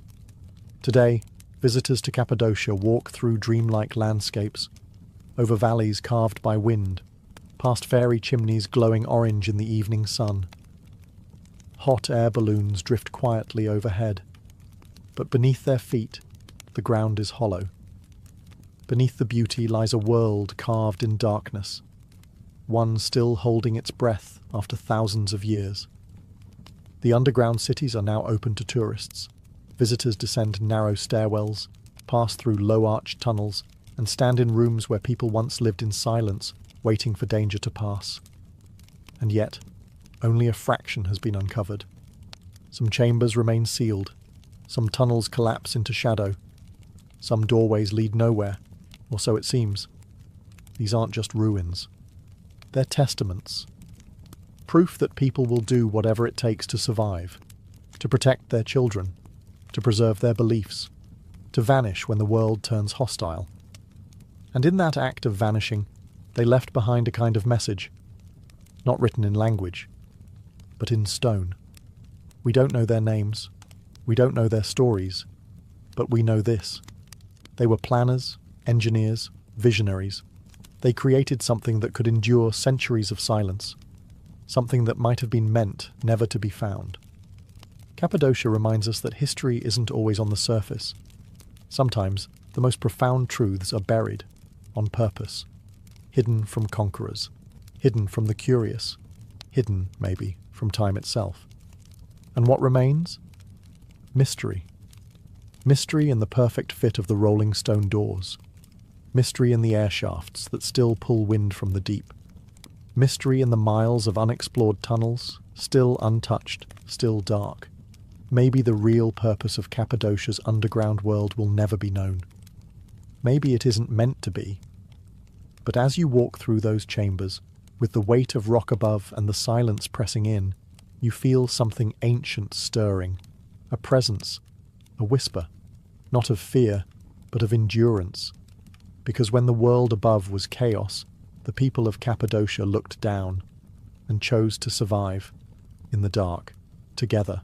Today, visitors to Cappadocia walk through dreamlike landscapes, over valleys carved by wind, past fairy chimneys glowing orange in the evening sun. Hot air balloons drift quietly overhead, but beneath their feet, the ground is hollow. Beneath the beauty lies a world carved in darkness, one still holding its breath after thousands of years. The underground cities are now open to tourists. Visitors descend narrow stairwells, pass through low-arched tunnels, and stand in rooms where people once lived in silence, waiting for danger to pass. And yet, only a fraction has been uncovered. Some chambers remain sealed, some tunnels collapse into shadow, some doorways lead nowhere, or so it seems. These aren't just ruins. They're testaments. Proof that people will do whatever it takes to survive, to protect their children, to preserve their beliefs, to vanish when the world turns hostile. And in that act of vanishing, they left behind a kind of message, not written in language, but in stone. We don't know their names, we don't know their stories, but we know this. They were planners, engineers, visionaries. They created something that could endure centuries of silence, something that might have been meant never to be found. Cappadocia reminds us that history isn't always on the surface. Sometimes the most profound truths are buried, on purpose, hidden from conquerors, hidden from the curious, hidden, maybe, from time itself. And what remains? Mystery. Mystery in the perfect fit of the rolling stone doors. Mystery in the air shafts that still pull wind from the deep. Mystery in the miles of unexplored tunnels, still untouched, still dark. Maybe the real purpose of Cappadocia's underground world will never be known. Maybe it isn't meant to be. But as you walk through those chambers, with the weight of rock above and the silence pressing in, you feel something ancient stirring, a presence, a whisper, not of fear, but of endurance. Because when the world above was chaos, the people of Cappadocia looked down and chose to survive, in the dark, together.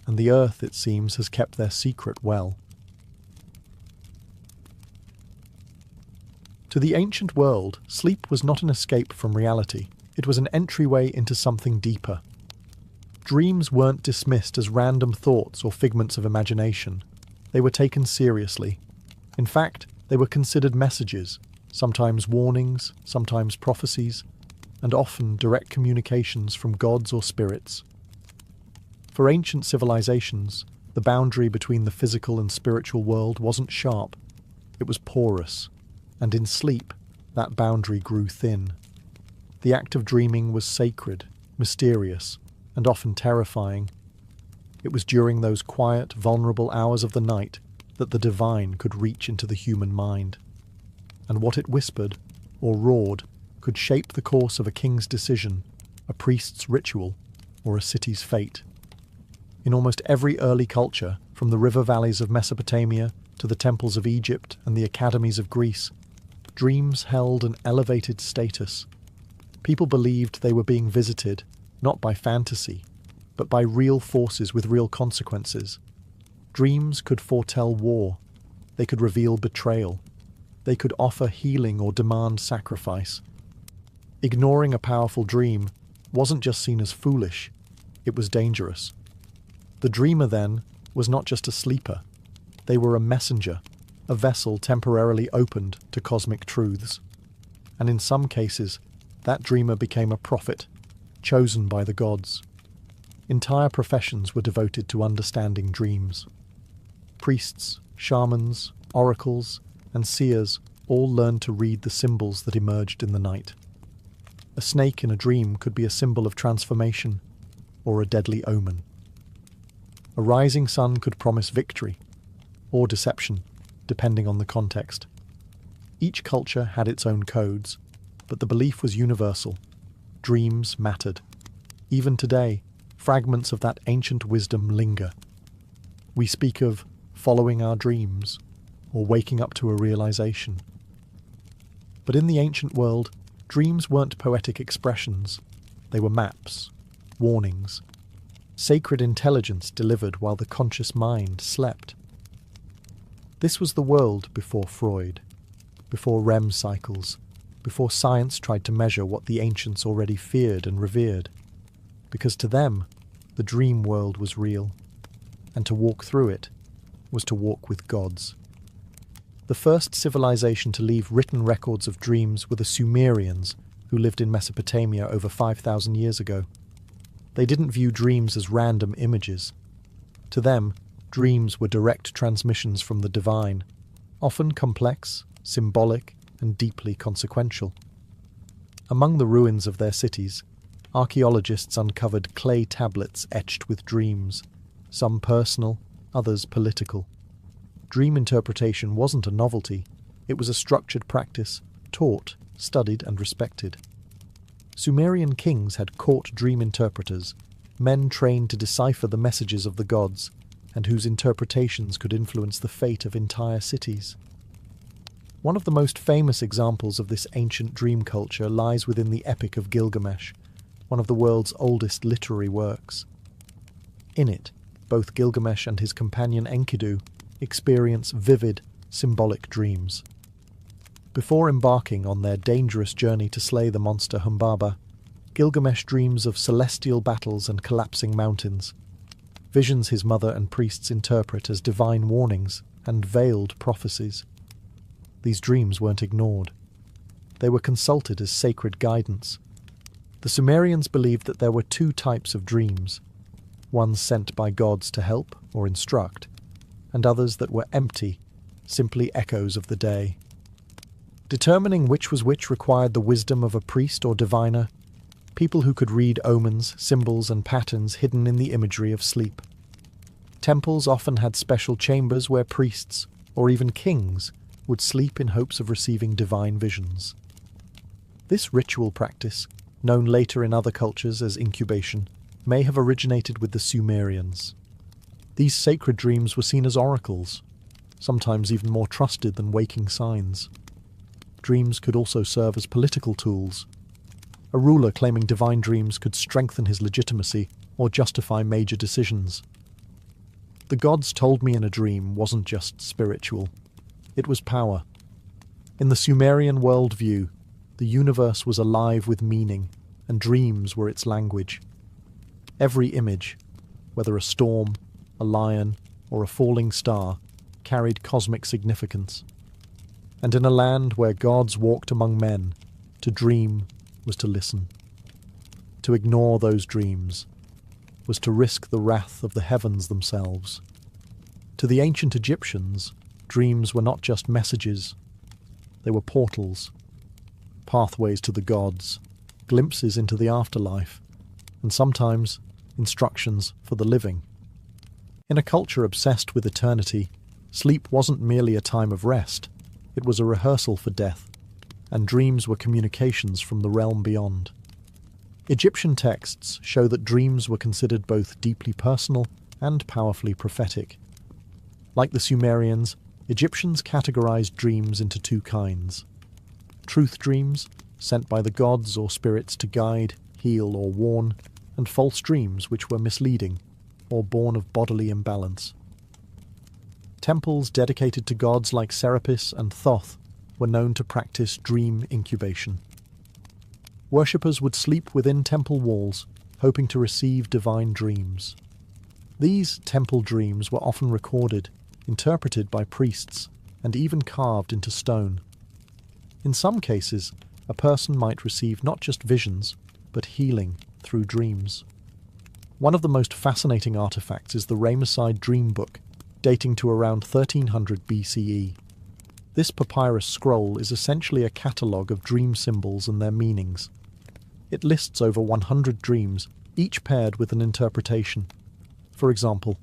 And the earth, it seems, has kept their secret well. To the ancient world, sleep was not an escape from reality. It was an entryway into something deeper. Dreams weren't dismissed as random thoughts or figments of imagination. They were taken seriously. In fact, they were considered messages, sometimes warnings, sometimes prophecies, and often direct communications from gods or spirits. For ancient civilizations, the boundary between the physical and spiritual world wasn't sharp. It was porous, and in sleep, that boundary grew thin. The act of dreaming was sacred, mysterious, and often terrifying. It was during those quiet, vulnerable hours of the night that the divine could reach into the human mind. And what it whispered, or roared, could shape the course of a king's decision, a priest's ritual, or a city's fate. In almost every early culture, from the river valleys of Mesopotamia to the temples of Egypt and the academies of Greece, dreams held an elevated status. People believed they were being visited, not by fantasy, but by real forces with real consequences. Dreams could foretell war. They could reveal betrayal. They could offer healing or demand sacrifice. Ignoring a powerful dream wasn't just seen as foolish, it was dangerous. The dreamer, then, was not just a sleeper. They were a messenger, a vessel temporarily opened to cosmic truths. And in some cases, that dreamer became a prophet, chosen by the gods. Entire professions were devoted to understanding dreams. Priests, shamans, oracles, and seers all learned to read the symbols that emerged in the night. A snake in a dream could be a symbol of transformation or a deadly omen. A rising sun could promise victory or deception, depending on the context. Each culture had its own codes, but the belief was universal. Dreams mattered. Even today, fragments of that ancient wisdom linger. We speak of following our dreams or waking up to a realization. But in the ancient world, dreams weren't poetic expressions. They were maps, warnings, sacred intelligence delivered while the conscious mind slept. This was the world before Freud, before REM cycles, before science tried to measure what the ancients already feared and revered. Because to them, the dream world was real, and to walk through it was to walk with gods. The first civilization to leave written records of dreams were the Sumerians, who lived in Mesopotamia over 5,000 years ago. They didn't view dreams as random images. To them, dreams were direct transmissions from the divine, often complex, symbolic, and deeply consequential. Among the ruins of their cities, archaeologists uncovered clay tablets etched with dreams, some personal, others political. Dream interpretation wasn't a novelty, it was a structured practice, taught, studied, and respected. Sumerian kings had court dream interpreters, men trained to decipher the messages of the gods, and whose interpretations could influence the fate of entire cities. One of the most famous examples of this ancient dream culture lies within the Epic of Gilgamesh, one of the world's oldest literary works. In it, both Gilgamesh and his companion Enkidu experience vivid, symbolic dreams. Before embarking on their dangerous journey to slay the monster Humbaba, Gilgamesh dreams of celestial battles and collapsing mountains, visions his mother and priests interpret as divine warnings and veiled prophecies. These dreams weren't ignored. They were consulted as sacred guidance. The Sumerians believed that there were two types of dreams, ones sent by gods to help or instruct, and others that were empty, simply echoes of the day. Determining which was which required the wisdom of a priest or diviner, people who could read omens, symbols, and patterns hidden in the imagery of sleep. Temples often had special chambers where priests, or even kings, would sleep in hopes of receiving divine visions. This ritual practice, known later in other cultures as incubation, may have originated with the Sumerians. These sacred dreams were seen as oracles, sometimes even more trusted than waking signs. Dreams could also serve as political tools. A ruler claiming divine dreams could strengthen his legitimacy or justify major decisions. The gods told me in a dream wasn't just spiritual. It was power. In the Sumerian worldview, the universe was alive with meaning, and dreams were its language. Every image, whether a storm, a lion, or a falling star, carried cosmic significance. And in a land where gods walked among men, to dream was to listen. To ignore those dreams was to risk the wrath of the heavens themselves. To the ancient Egyptians, dreams were not just messages. They were portals, pathways to the gods, glimpses into the afterlife, and sometimes instructions for the living. In a culture obsessed with eternity, sleep wasn't merely a time of rest, it was a rehearsal for death, and dreams were communications from the realm beyond. Egyptian texts show that dreams were considered both deeply personal and powerfully prophetic. Like the Sumerians, Egyptians categorized dreams into two kinds: truth dreams, sent by the gods or spirits to guide, heal, or warn, and false dreams which were misleading, or born of bodily imbalance. Temples dedicated to gods like Serapis and Thoth were known to practice dream incubation. Worshippers would sleep within temple walls, hoping to receive divine dreams. These temple dreams were often recorded, interpreted by priests, and even carved into stone. In some cases, a person might receive not just visions, but healing through dreams. One of the most fascinating artifacts is the Ramesside Dream Book, dating to around 1300 BCE. This papyrus scroll is essentially a catalogue of dream symbols and their meanings. It lists over 100 dreams, each paired with an interpretation. For example,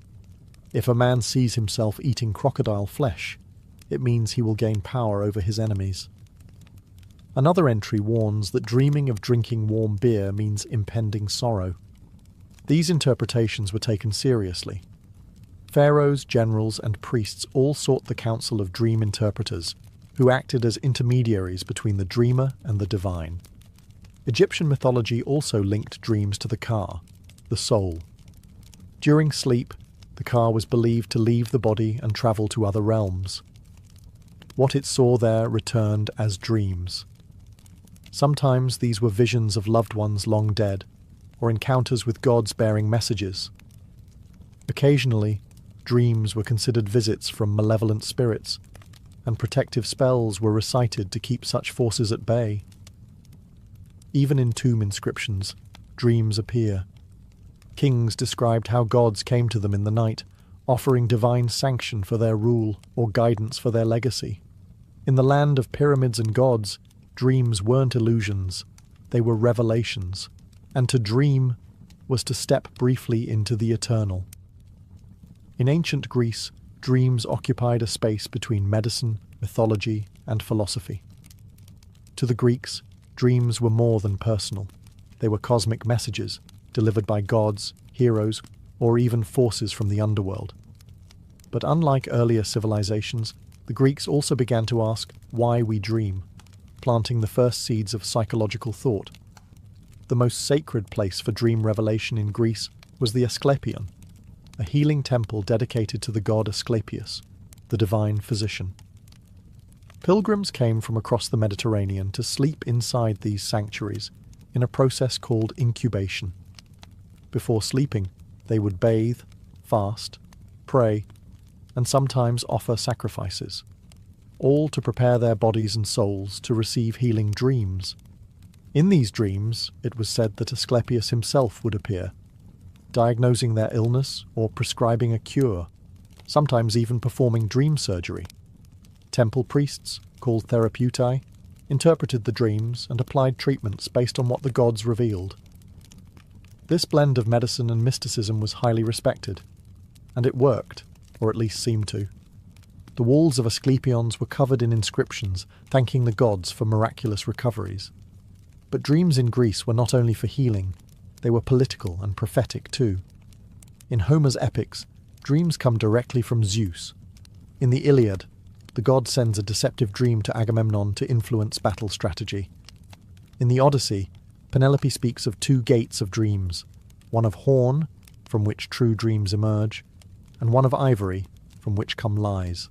if a man sees himself eating crocodile flesh, it means he will gain power over his enemies. Another entry warns that dreaming of drinking warm beer means impending sorrow. These interpretations were taken seriously. Pharaohs, generals, and priests all sought the counsel of dream interpreters, who acted as intermediaries between the dreamer and the divine. Egyptian mythology also linked dreams to the ka, the soul. During sleep, the ka was believed to leave the body and travel to other realms. What it saw there returned as dreams. Sometimes these were visions of loved ones long dead, or encounters with gods bearing messages. Occasionally, dreams were considered visits from malevolent spirits, and protective spells were recited to keep such forces at bay. Even in tomb inscriptions, dreams appear. Kings described how gods came to them in the night, offering divine sanction for their rule or guidance for their legacy. In the land of pyramids and gods, dreams weren't illusions, they were revelations, and to dream was to step briefly into the eternal. In ancient Greece, dreams occupied a space between medicine, mythology, and philosophy. To the Greeks, dreams were more than personal. They were cosmic messages, delivered by gods, heroes, or even forces from the underworld. But unlike earlier civilizations, the Greeks also began to ask why we dream, planting the first seeds of psychological thought. The most sacred place for dream revelation in Greece was the Asclepion, a healing temple dedicated to the god Asclepius, the divine physician. Pilgrims came from across the Mediterranean to sleep inside these sanctuaries in a process called incubation. Before sleeping, they would bathe, fast, pray, and sometimes offer sacrifices, all to prepare their bodies and souls to receive healing dreams. In these dreams, it was said that Asclepius himself would appear, diagnosing their illness or prescribing a cure. sometimes even performing dream surgery. Temple priests, called therapeutai, interpreted the dreams and applied treatments based on what the gods revealed. This blend of medicine and mysticism was highly respected, and it worked, or at least seemed to. The walls of Asclepions were covered in inscriptions thanking the gods for miraculous recoveries. But dreams in Greece were not only for healing, they were political and prophetic too. In Homer's epics, dreams come directly from Zeus. In the Iliad, the god sends a deceptive dream to Agamemnon to influence battle strategy. In the Odyssey, Penelope speaks of two gates of dreams, one of horn, from which true dreams emerge, and one of ivory, from which come lies.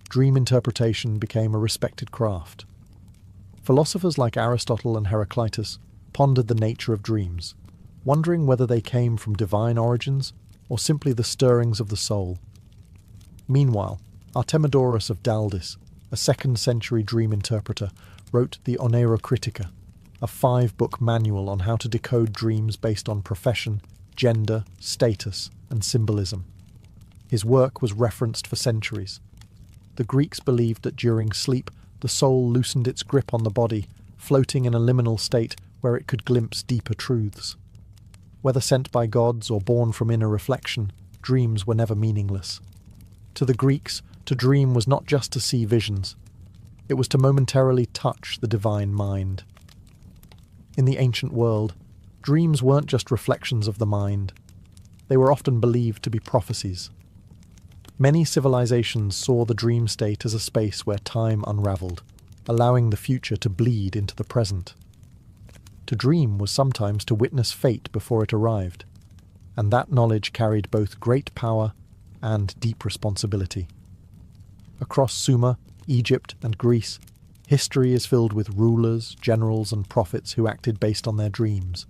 Dream interpretation became a respected craft. Philosophers like Aristotle and Heraclitus pondered the nature of dreams, wondering whether they came from divine origins or simply the stirrings of the soul. Meanwhile, Artemidorus of Daldis, a 2nd century dream interpreter, wrote the Oneirocritica, a 5-book manual on how to decode dreams based on profession, gender, status, and symbolism. His work was referenced for centuries. The Greeks believed that during sleep, the soul loosened its grip on the body, floating in a liminal state where it could glimpse deeper truths. Whether sent by gods or born from inner reflection, dreams were never meaningless. To the Greeks, to dream was not just to see visions. It was to momentarily touch the divine mind. In the ancient world, dreams weren't just reflections of the mind. They were often believed to be prophecies. Many civilizations saw the dream state as a space where time unravelled, allowing the future to bleed into the present. To dream was sometimes to witness fate before it arrived, and that knowledge carried both great power and deep responsibility. Across Sumer, Egypt, and Greece, history is filled with rulers, generals, and prophets who acted based on their dreams.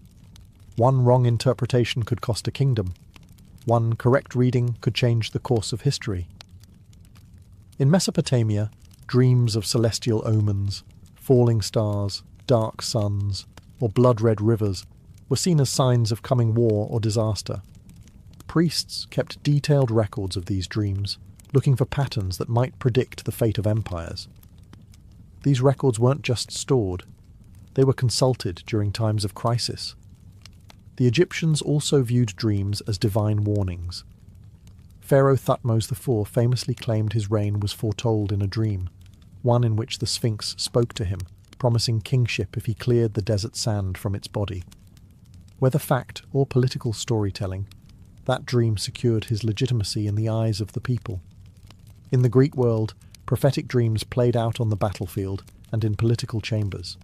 One wrong interpretation could cost a kingdom. One correct reading could change the course of history. In Mesopotamia, dreams of celestial omens, falling stars, dark suns, or blood-red rivers were seen as signs of coming war or disaster. Priests kept detailed records of these dreams, looking for patterns that might predict the fate of empires. These records weren't just stored, they were consulted during times of crisis. The Egyptians also viewed dreams as divine warnings. Pharaoh Thutmose IV famously claimed his reign was foretold in a dream, one in which the Sphinx spoke to him, promising kingship if he cleared the desert sand from its body. Whether fact or political storytelling, that dream secured his legitimacy in the eyes of the people. In the Greek world, prophetic dreams played out on the battlefield and in political chambers.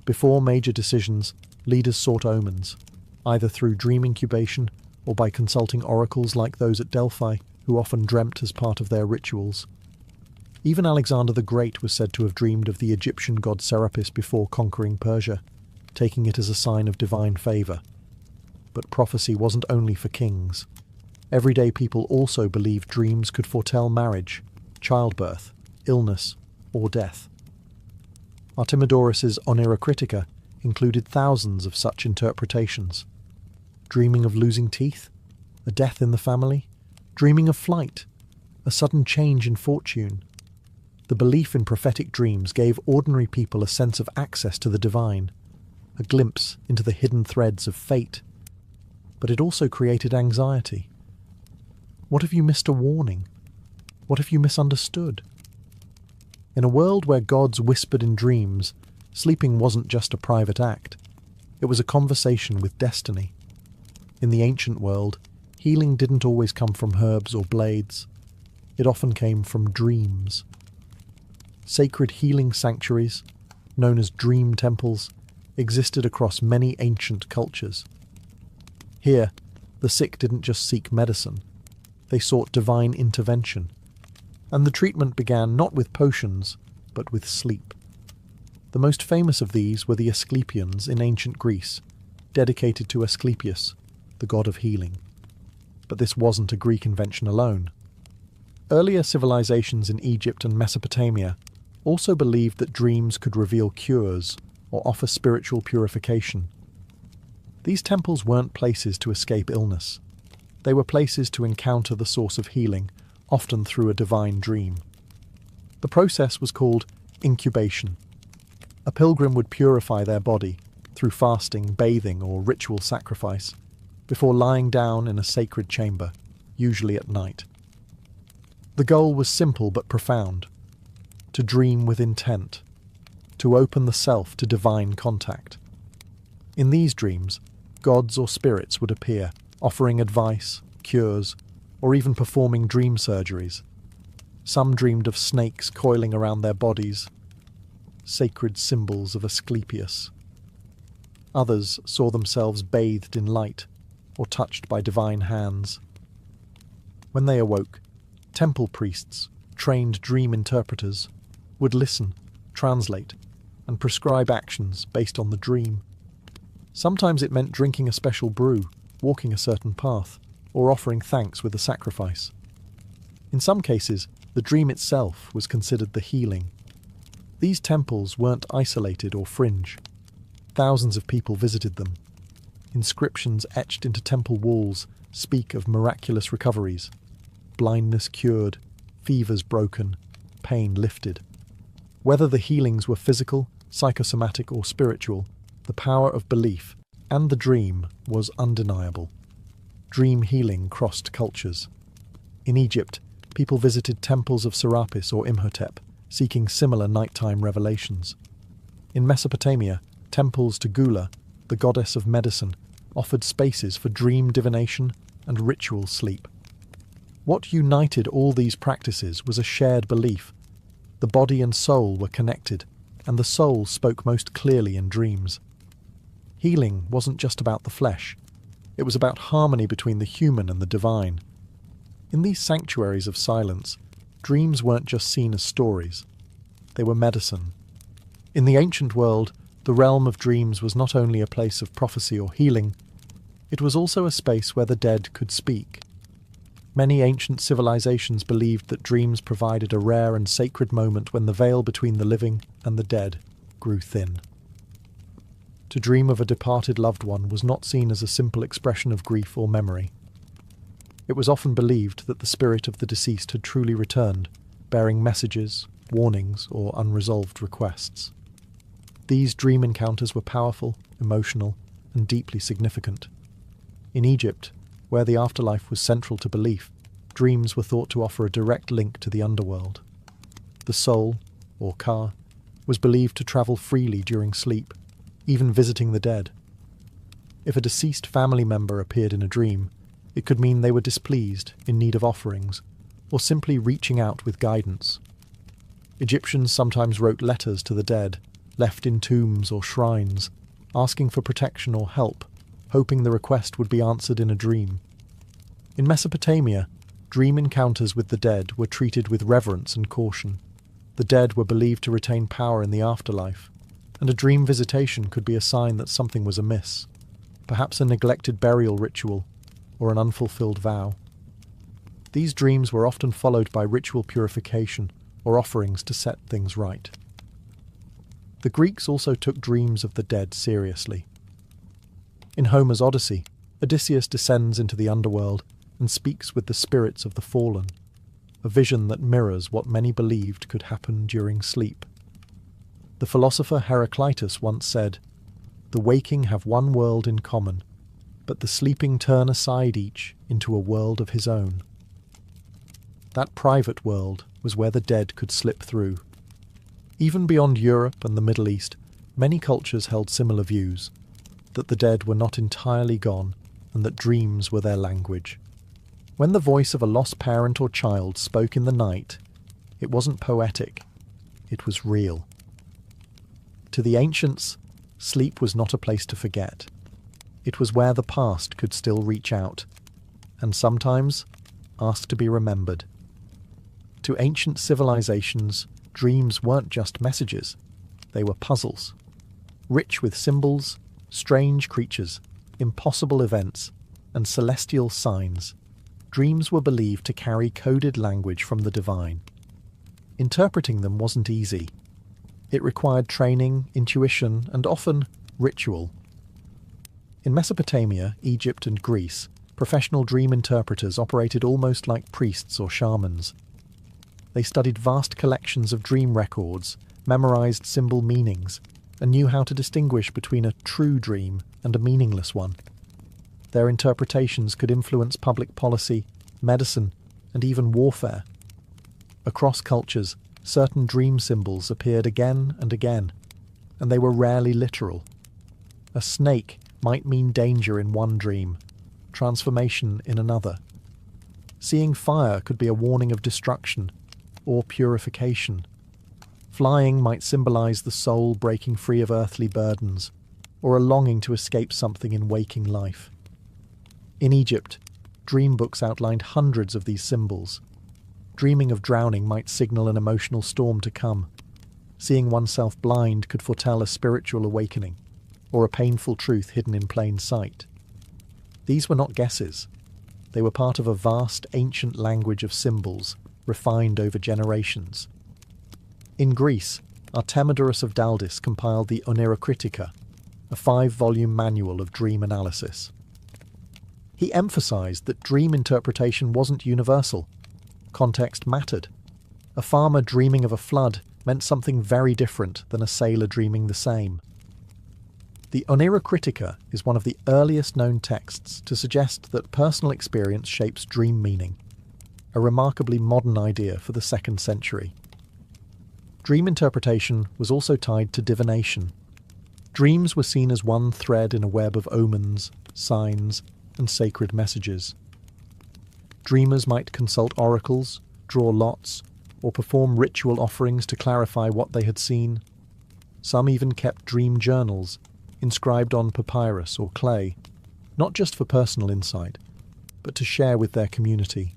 Before major decisions, leaders sought omens, either through dream incubation or by consulting oracles like those at Delphi, who often dreamt as part of their rituals. Even Alexander the Great was said to have dreamed of the Egyptian god Serapis before conquering Persia, taking it as a sign of divine favour. But prophecy wasn't only for kings. Everyday people also believed dreams could foretell marriage, childbirth, illness, or death. Artemidorus's Oneirocritica included thousands of such interpretations. Dreaming of losing teeth, a death in the family, dreaming of flight, a sudden change in fortune. The belief in prophetic dreams gave ordinary people a sense of access to the divine, a glimpse into the hidden threads of fate. But it also created anxiety. What if you missed a warning? What if you misunderstood? In a world where gods whispered in dreams, sleeping wasn't just a private act. It was a conversation with destiny. In the ancient world, healing didn't always come from herbs or blades. It often came from dreams. Sacred healing sanctuaries, known as dream temples, existed across many ancient cultures. Here, the sick didn't just seek medicine. They sought divine intervention. And the treatment began not with potions, but with sleep. The most famous of these were the Asclepions in ancient Greece, dedicated to Asclepius, the god of healing. But this wasn't a Greek invention alone. Earlier civilizations in Egypt and Mesopotamia also believed that dreams could reveal cures or offer spiritual purification. These temples weren't places to escape illness. They were places to encounter the source of healing, often through a divine dream. The process was called incubation. A pilgrim would purify their body through fasting, bathing, or ritual sacrifice before lying down in a sacred chamber, usually at night. The goal was simple but profound: to dream with intent, to open the self to divine contact. In these dreams, gods or spirits would appear, offering advice, cures, or even performing dream surgeries. Some dreamed of snakes coiling around their bodies, sacred symbols of Asclepius. Others saw themselves bathed in light or touched by divine hands. When they awoke, temple priests, trained dream interpreters, would listen, translate, and prescribe actions based on the dream. Sometimes it meant drinking a special brew, walking a certain path, or offering thanks with a sacrifice. In some cases, the dream itself was considered the healing. These temples weren't isolated or fringe. Thousands of people visited them. Inscriptions etched into temple walls speak of miraculous recoveries: blindness cured, fevers broken, pain lifted. Whether the healings were physical, psychosomatic, or spiritual, the power of belief and the dream was undeniable. Dream healing crossed cultures. In Egypt, people visited temples of Serapis or Imhotep, seeking similar nighttime revelations. In Mesopotamia, temples to Gula, the goddess of medicine, offered spaces for dream divination and ritual sleep. What united all these practices was a shared belief. The body and soul were connected, and the soul spoke most clearly in dreams. Healing wasn't just about the flesh. It was about harmony between the human and the divine. In these sanctuaries of silence, dreams weren't just seen as stories. They were medicine. In the ancient world, the realm of dreams was not only a place of prophecy or healing, it was also a space where the dead could speak. Many ancient civilizations believed that dreams provided a rare and sacred moment when the veil between the living and the dead grew thin. To dream of a departed loved one was not seen as a simple expression of grief or memory. It was often believed that the spirit of the deceased had truly returned, bearing messages, warnings, or unresolved requests. These dream encounters were powerful, emotional, and deeply significant. In Egypt, where the afterlife was central to belief, dreams were thought to offer a direct link to the underworld. The soul, or Ka, was believed to travel freely during sleep, even visiting the dead. If a deceased family member appeared in a dream, it could mean they were displeased, in need of offerings, or simply reaching out with guidance. Egyptians sometimes wrote letters to the dead, left in tombs or shrines, asking for protection or help, hoping the request would be answered in a dream. In Mesopotamia, dream encounters with the dead were treated with reverence and caution. The dead were believed to retain power in the afterlife, and a dream visitation could be a sign that something was amiss, perhaps a neglected burial ritual or an unfulfilled vow. These dreams were often followed by ritual purification or offerings to set things right. The Greeks also took dreams of the dead seriously. In Homer's Odyssey, Odysseus descends into the underworld and speaks with the spirits of the fallen, a vision that mirrors what many believed could happen during sleep. The philosopher Heraclitus once said, "The waking have one world in common, but the sleeping turn aside each into a world of his own." That private world was where the dead could slip through. Even beyond Europe and the Middle East, many cultures held similar views, that the dead were not entirely gone and that dreams were their language. When the voice of a lost parent or child spoke in the night, it wasn't poetic, it was real. To the ancients, sleep was not a place to forget. It was where the past could still reach out, and sometimes ask to be remembered. To ancient civilizations, dreams weren't just messages, they were puzzles. Rich with symbols, strange creatures, impossible events, and celestial signs, dreams were believed to carry coded language from the divine. Interpreting them wasn't easy. It required training, intuition, and often ritual. In Mesopotamia, Egypt, and Greece, Professional dream interpreters operated almost like priests or shamans. They studied vast collections of dream records, memorized symbol meanings, and knew how to distinguish between a true dream and a meaningless one. Their interpretations could influence public policy, medicine, and even warfare. Across cultures, certain dream symbols appeared again and again, and they were rarely literal. A snake might mean danger in one dream, transformation in another. Seeing fire could be a warning of destruction or purification. Flying might symbolize the soul breaking free of earthly burdens, or a longing to escape something in waking life. In Egypt, dream books outlined hundreds of these symbols. Dreaming of drowning might signal an emotional storm to come. Seeing oneself blind could foretell a spiritual awakening, or a painful truth hidden in plain sight. These were not guesses. They were part of a vast ancient language of symbols, refined over generations. In Greece, Artemidorus of Daldis compiled the Oneirocritica, a 5-volume manual of dream analysis. He emphasized that dream interpretation wasn't universal. Context mattered. A farmer dreaming of a flood meant something very different than a sailor dreaming the same. The Oneirocritica is one of the earliest known texts to suggest that personal experience shapes dream meaning, a remarkably modern idea for the 2nd century. Dream interpretation was also tied to divination. Dreams were seen as one thread in a web of omens, signs, and sacred messages. Dreamers might consult oracles, draw lots, or perform ritual offerings to clarify what they had seen. Some even kept dream journals, inscribed on papyrus or clay, not just for personal insight, but to share with their community.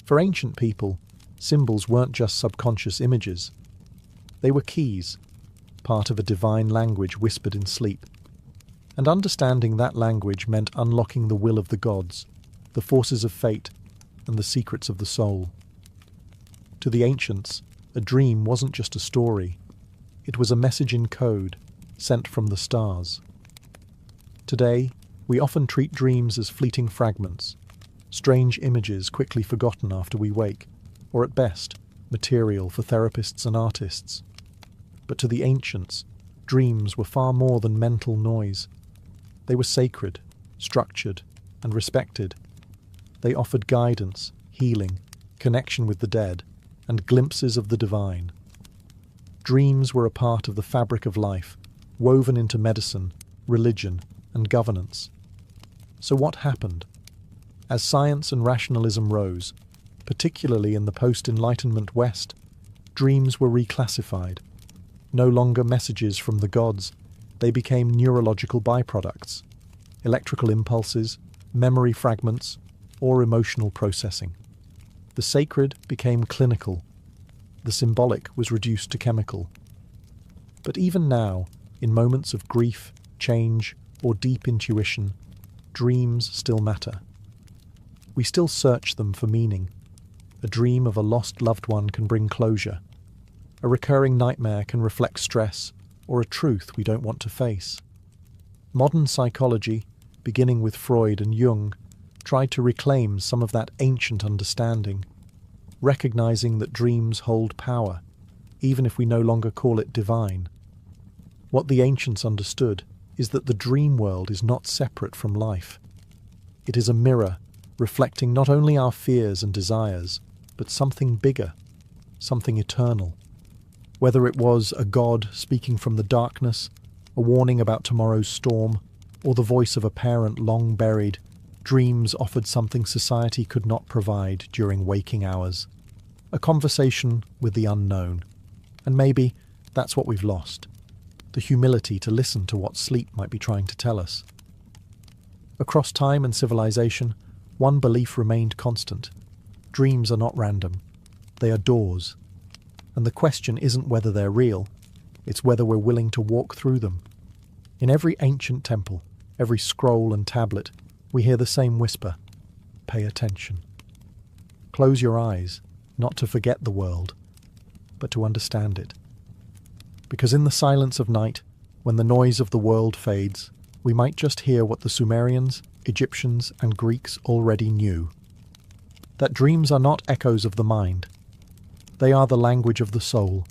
For ancient people, symbols weren't just subconscious images. They were keys, part of a divine language whispered in sleep. And understanding that language meant unlocking the will of the gods, the forces of fate, and the secrets of the soul. To the ancients, a dream wasn't just a story. It was a message in code, sent from the stars. Today, we often treat dreams as fleeting fragments, strange images quickly forgotten after we wake, or at best, material for therapists and artists. But to the ancients, dreams were far more than mental noise. They were sacred, structured, and respected. They offered guidance, healing, connection with the dead, and glimpses of the divine. Dreams were a part of the fabric of life, woven into medicine, religion, and governance. So what happened? As science and rationalism rose, particularly in the post-Enlightenment West, dreams were reclassified. No longer messages from the gods, they became neurological byproducts, electrical impulses, memory fragments, or emotional processing. The sacred became clinical. The symbolic was reduced to chemical. But even now, in moments of grief, change, or deep intuition, dreams still matter. We still search them for meaning. A dream of a lost loved one can bring closure. A recurring nightmare can reflect stress or a truth we don't want to face. Modern psychology, beginning with Freud and Jung, tried to reclaim some of that ancient understanding, recognizing that dreams hold power, even if we no longer call it divine. What the ancients understood is that the dream world is not separate from life. It is a mirror reflecting not only our fears and desires, but something bigger, something eternal. Whether it was a god speaking from the darkness, a warning about tomorrow's storm, or the voice of a parent long buried, dreams offered something society could not provide during waking hours. A conversation with the unknown. And maybe that's what we've lost. The humility to listen to what sleep might be trying to tell us. Across time and civilization, one belief remained constant. Dreams are not random. They are doors. And the question isn't whether they're real, it's whether we're willing to walk through them. In every ancient temple, every scroll and tablet, we hear the same whisper: pay attention. Close your eyes, not to forget the world, but to understand it. Because in the silence of night, when the noise of the world fades, we might just hear what the Sumerians Egyptians and Greeks already knew. That dreams are not echoes of the mind. They are the language of the soul,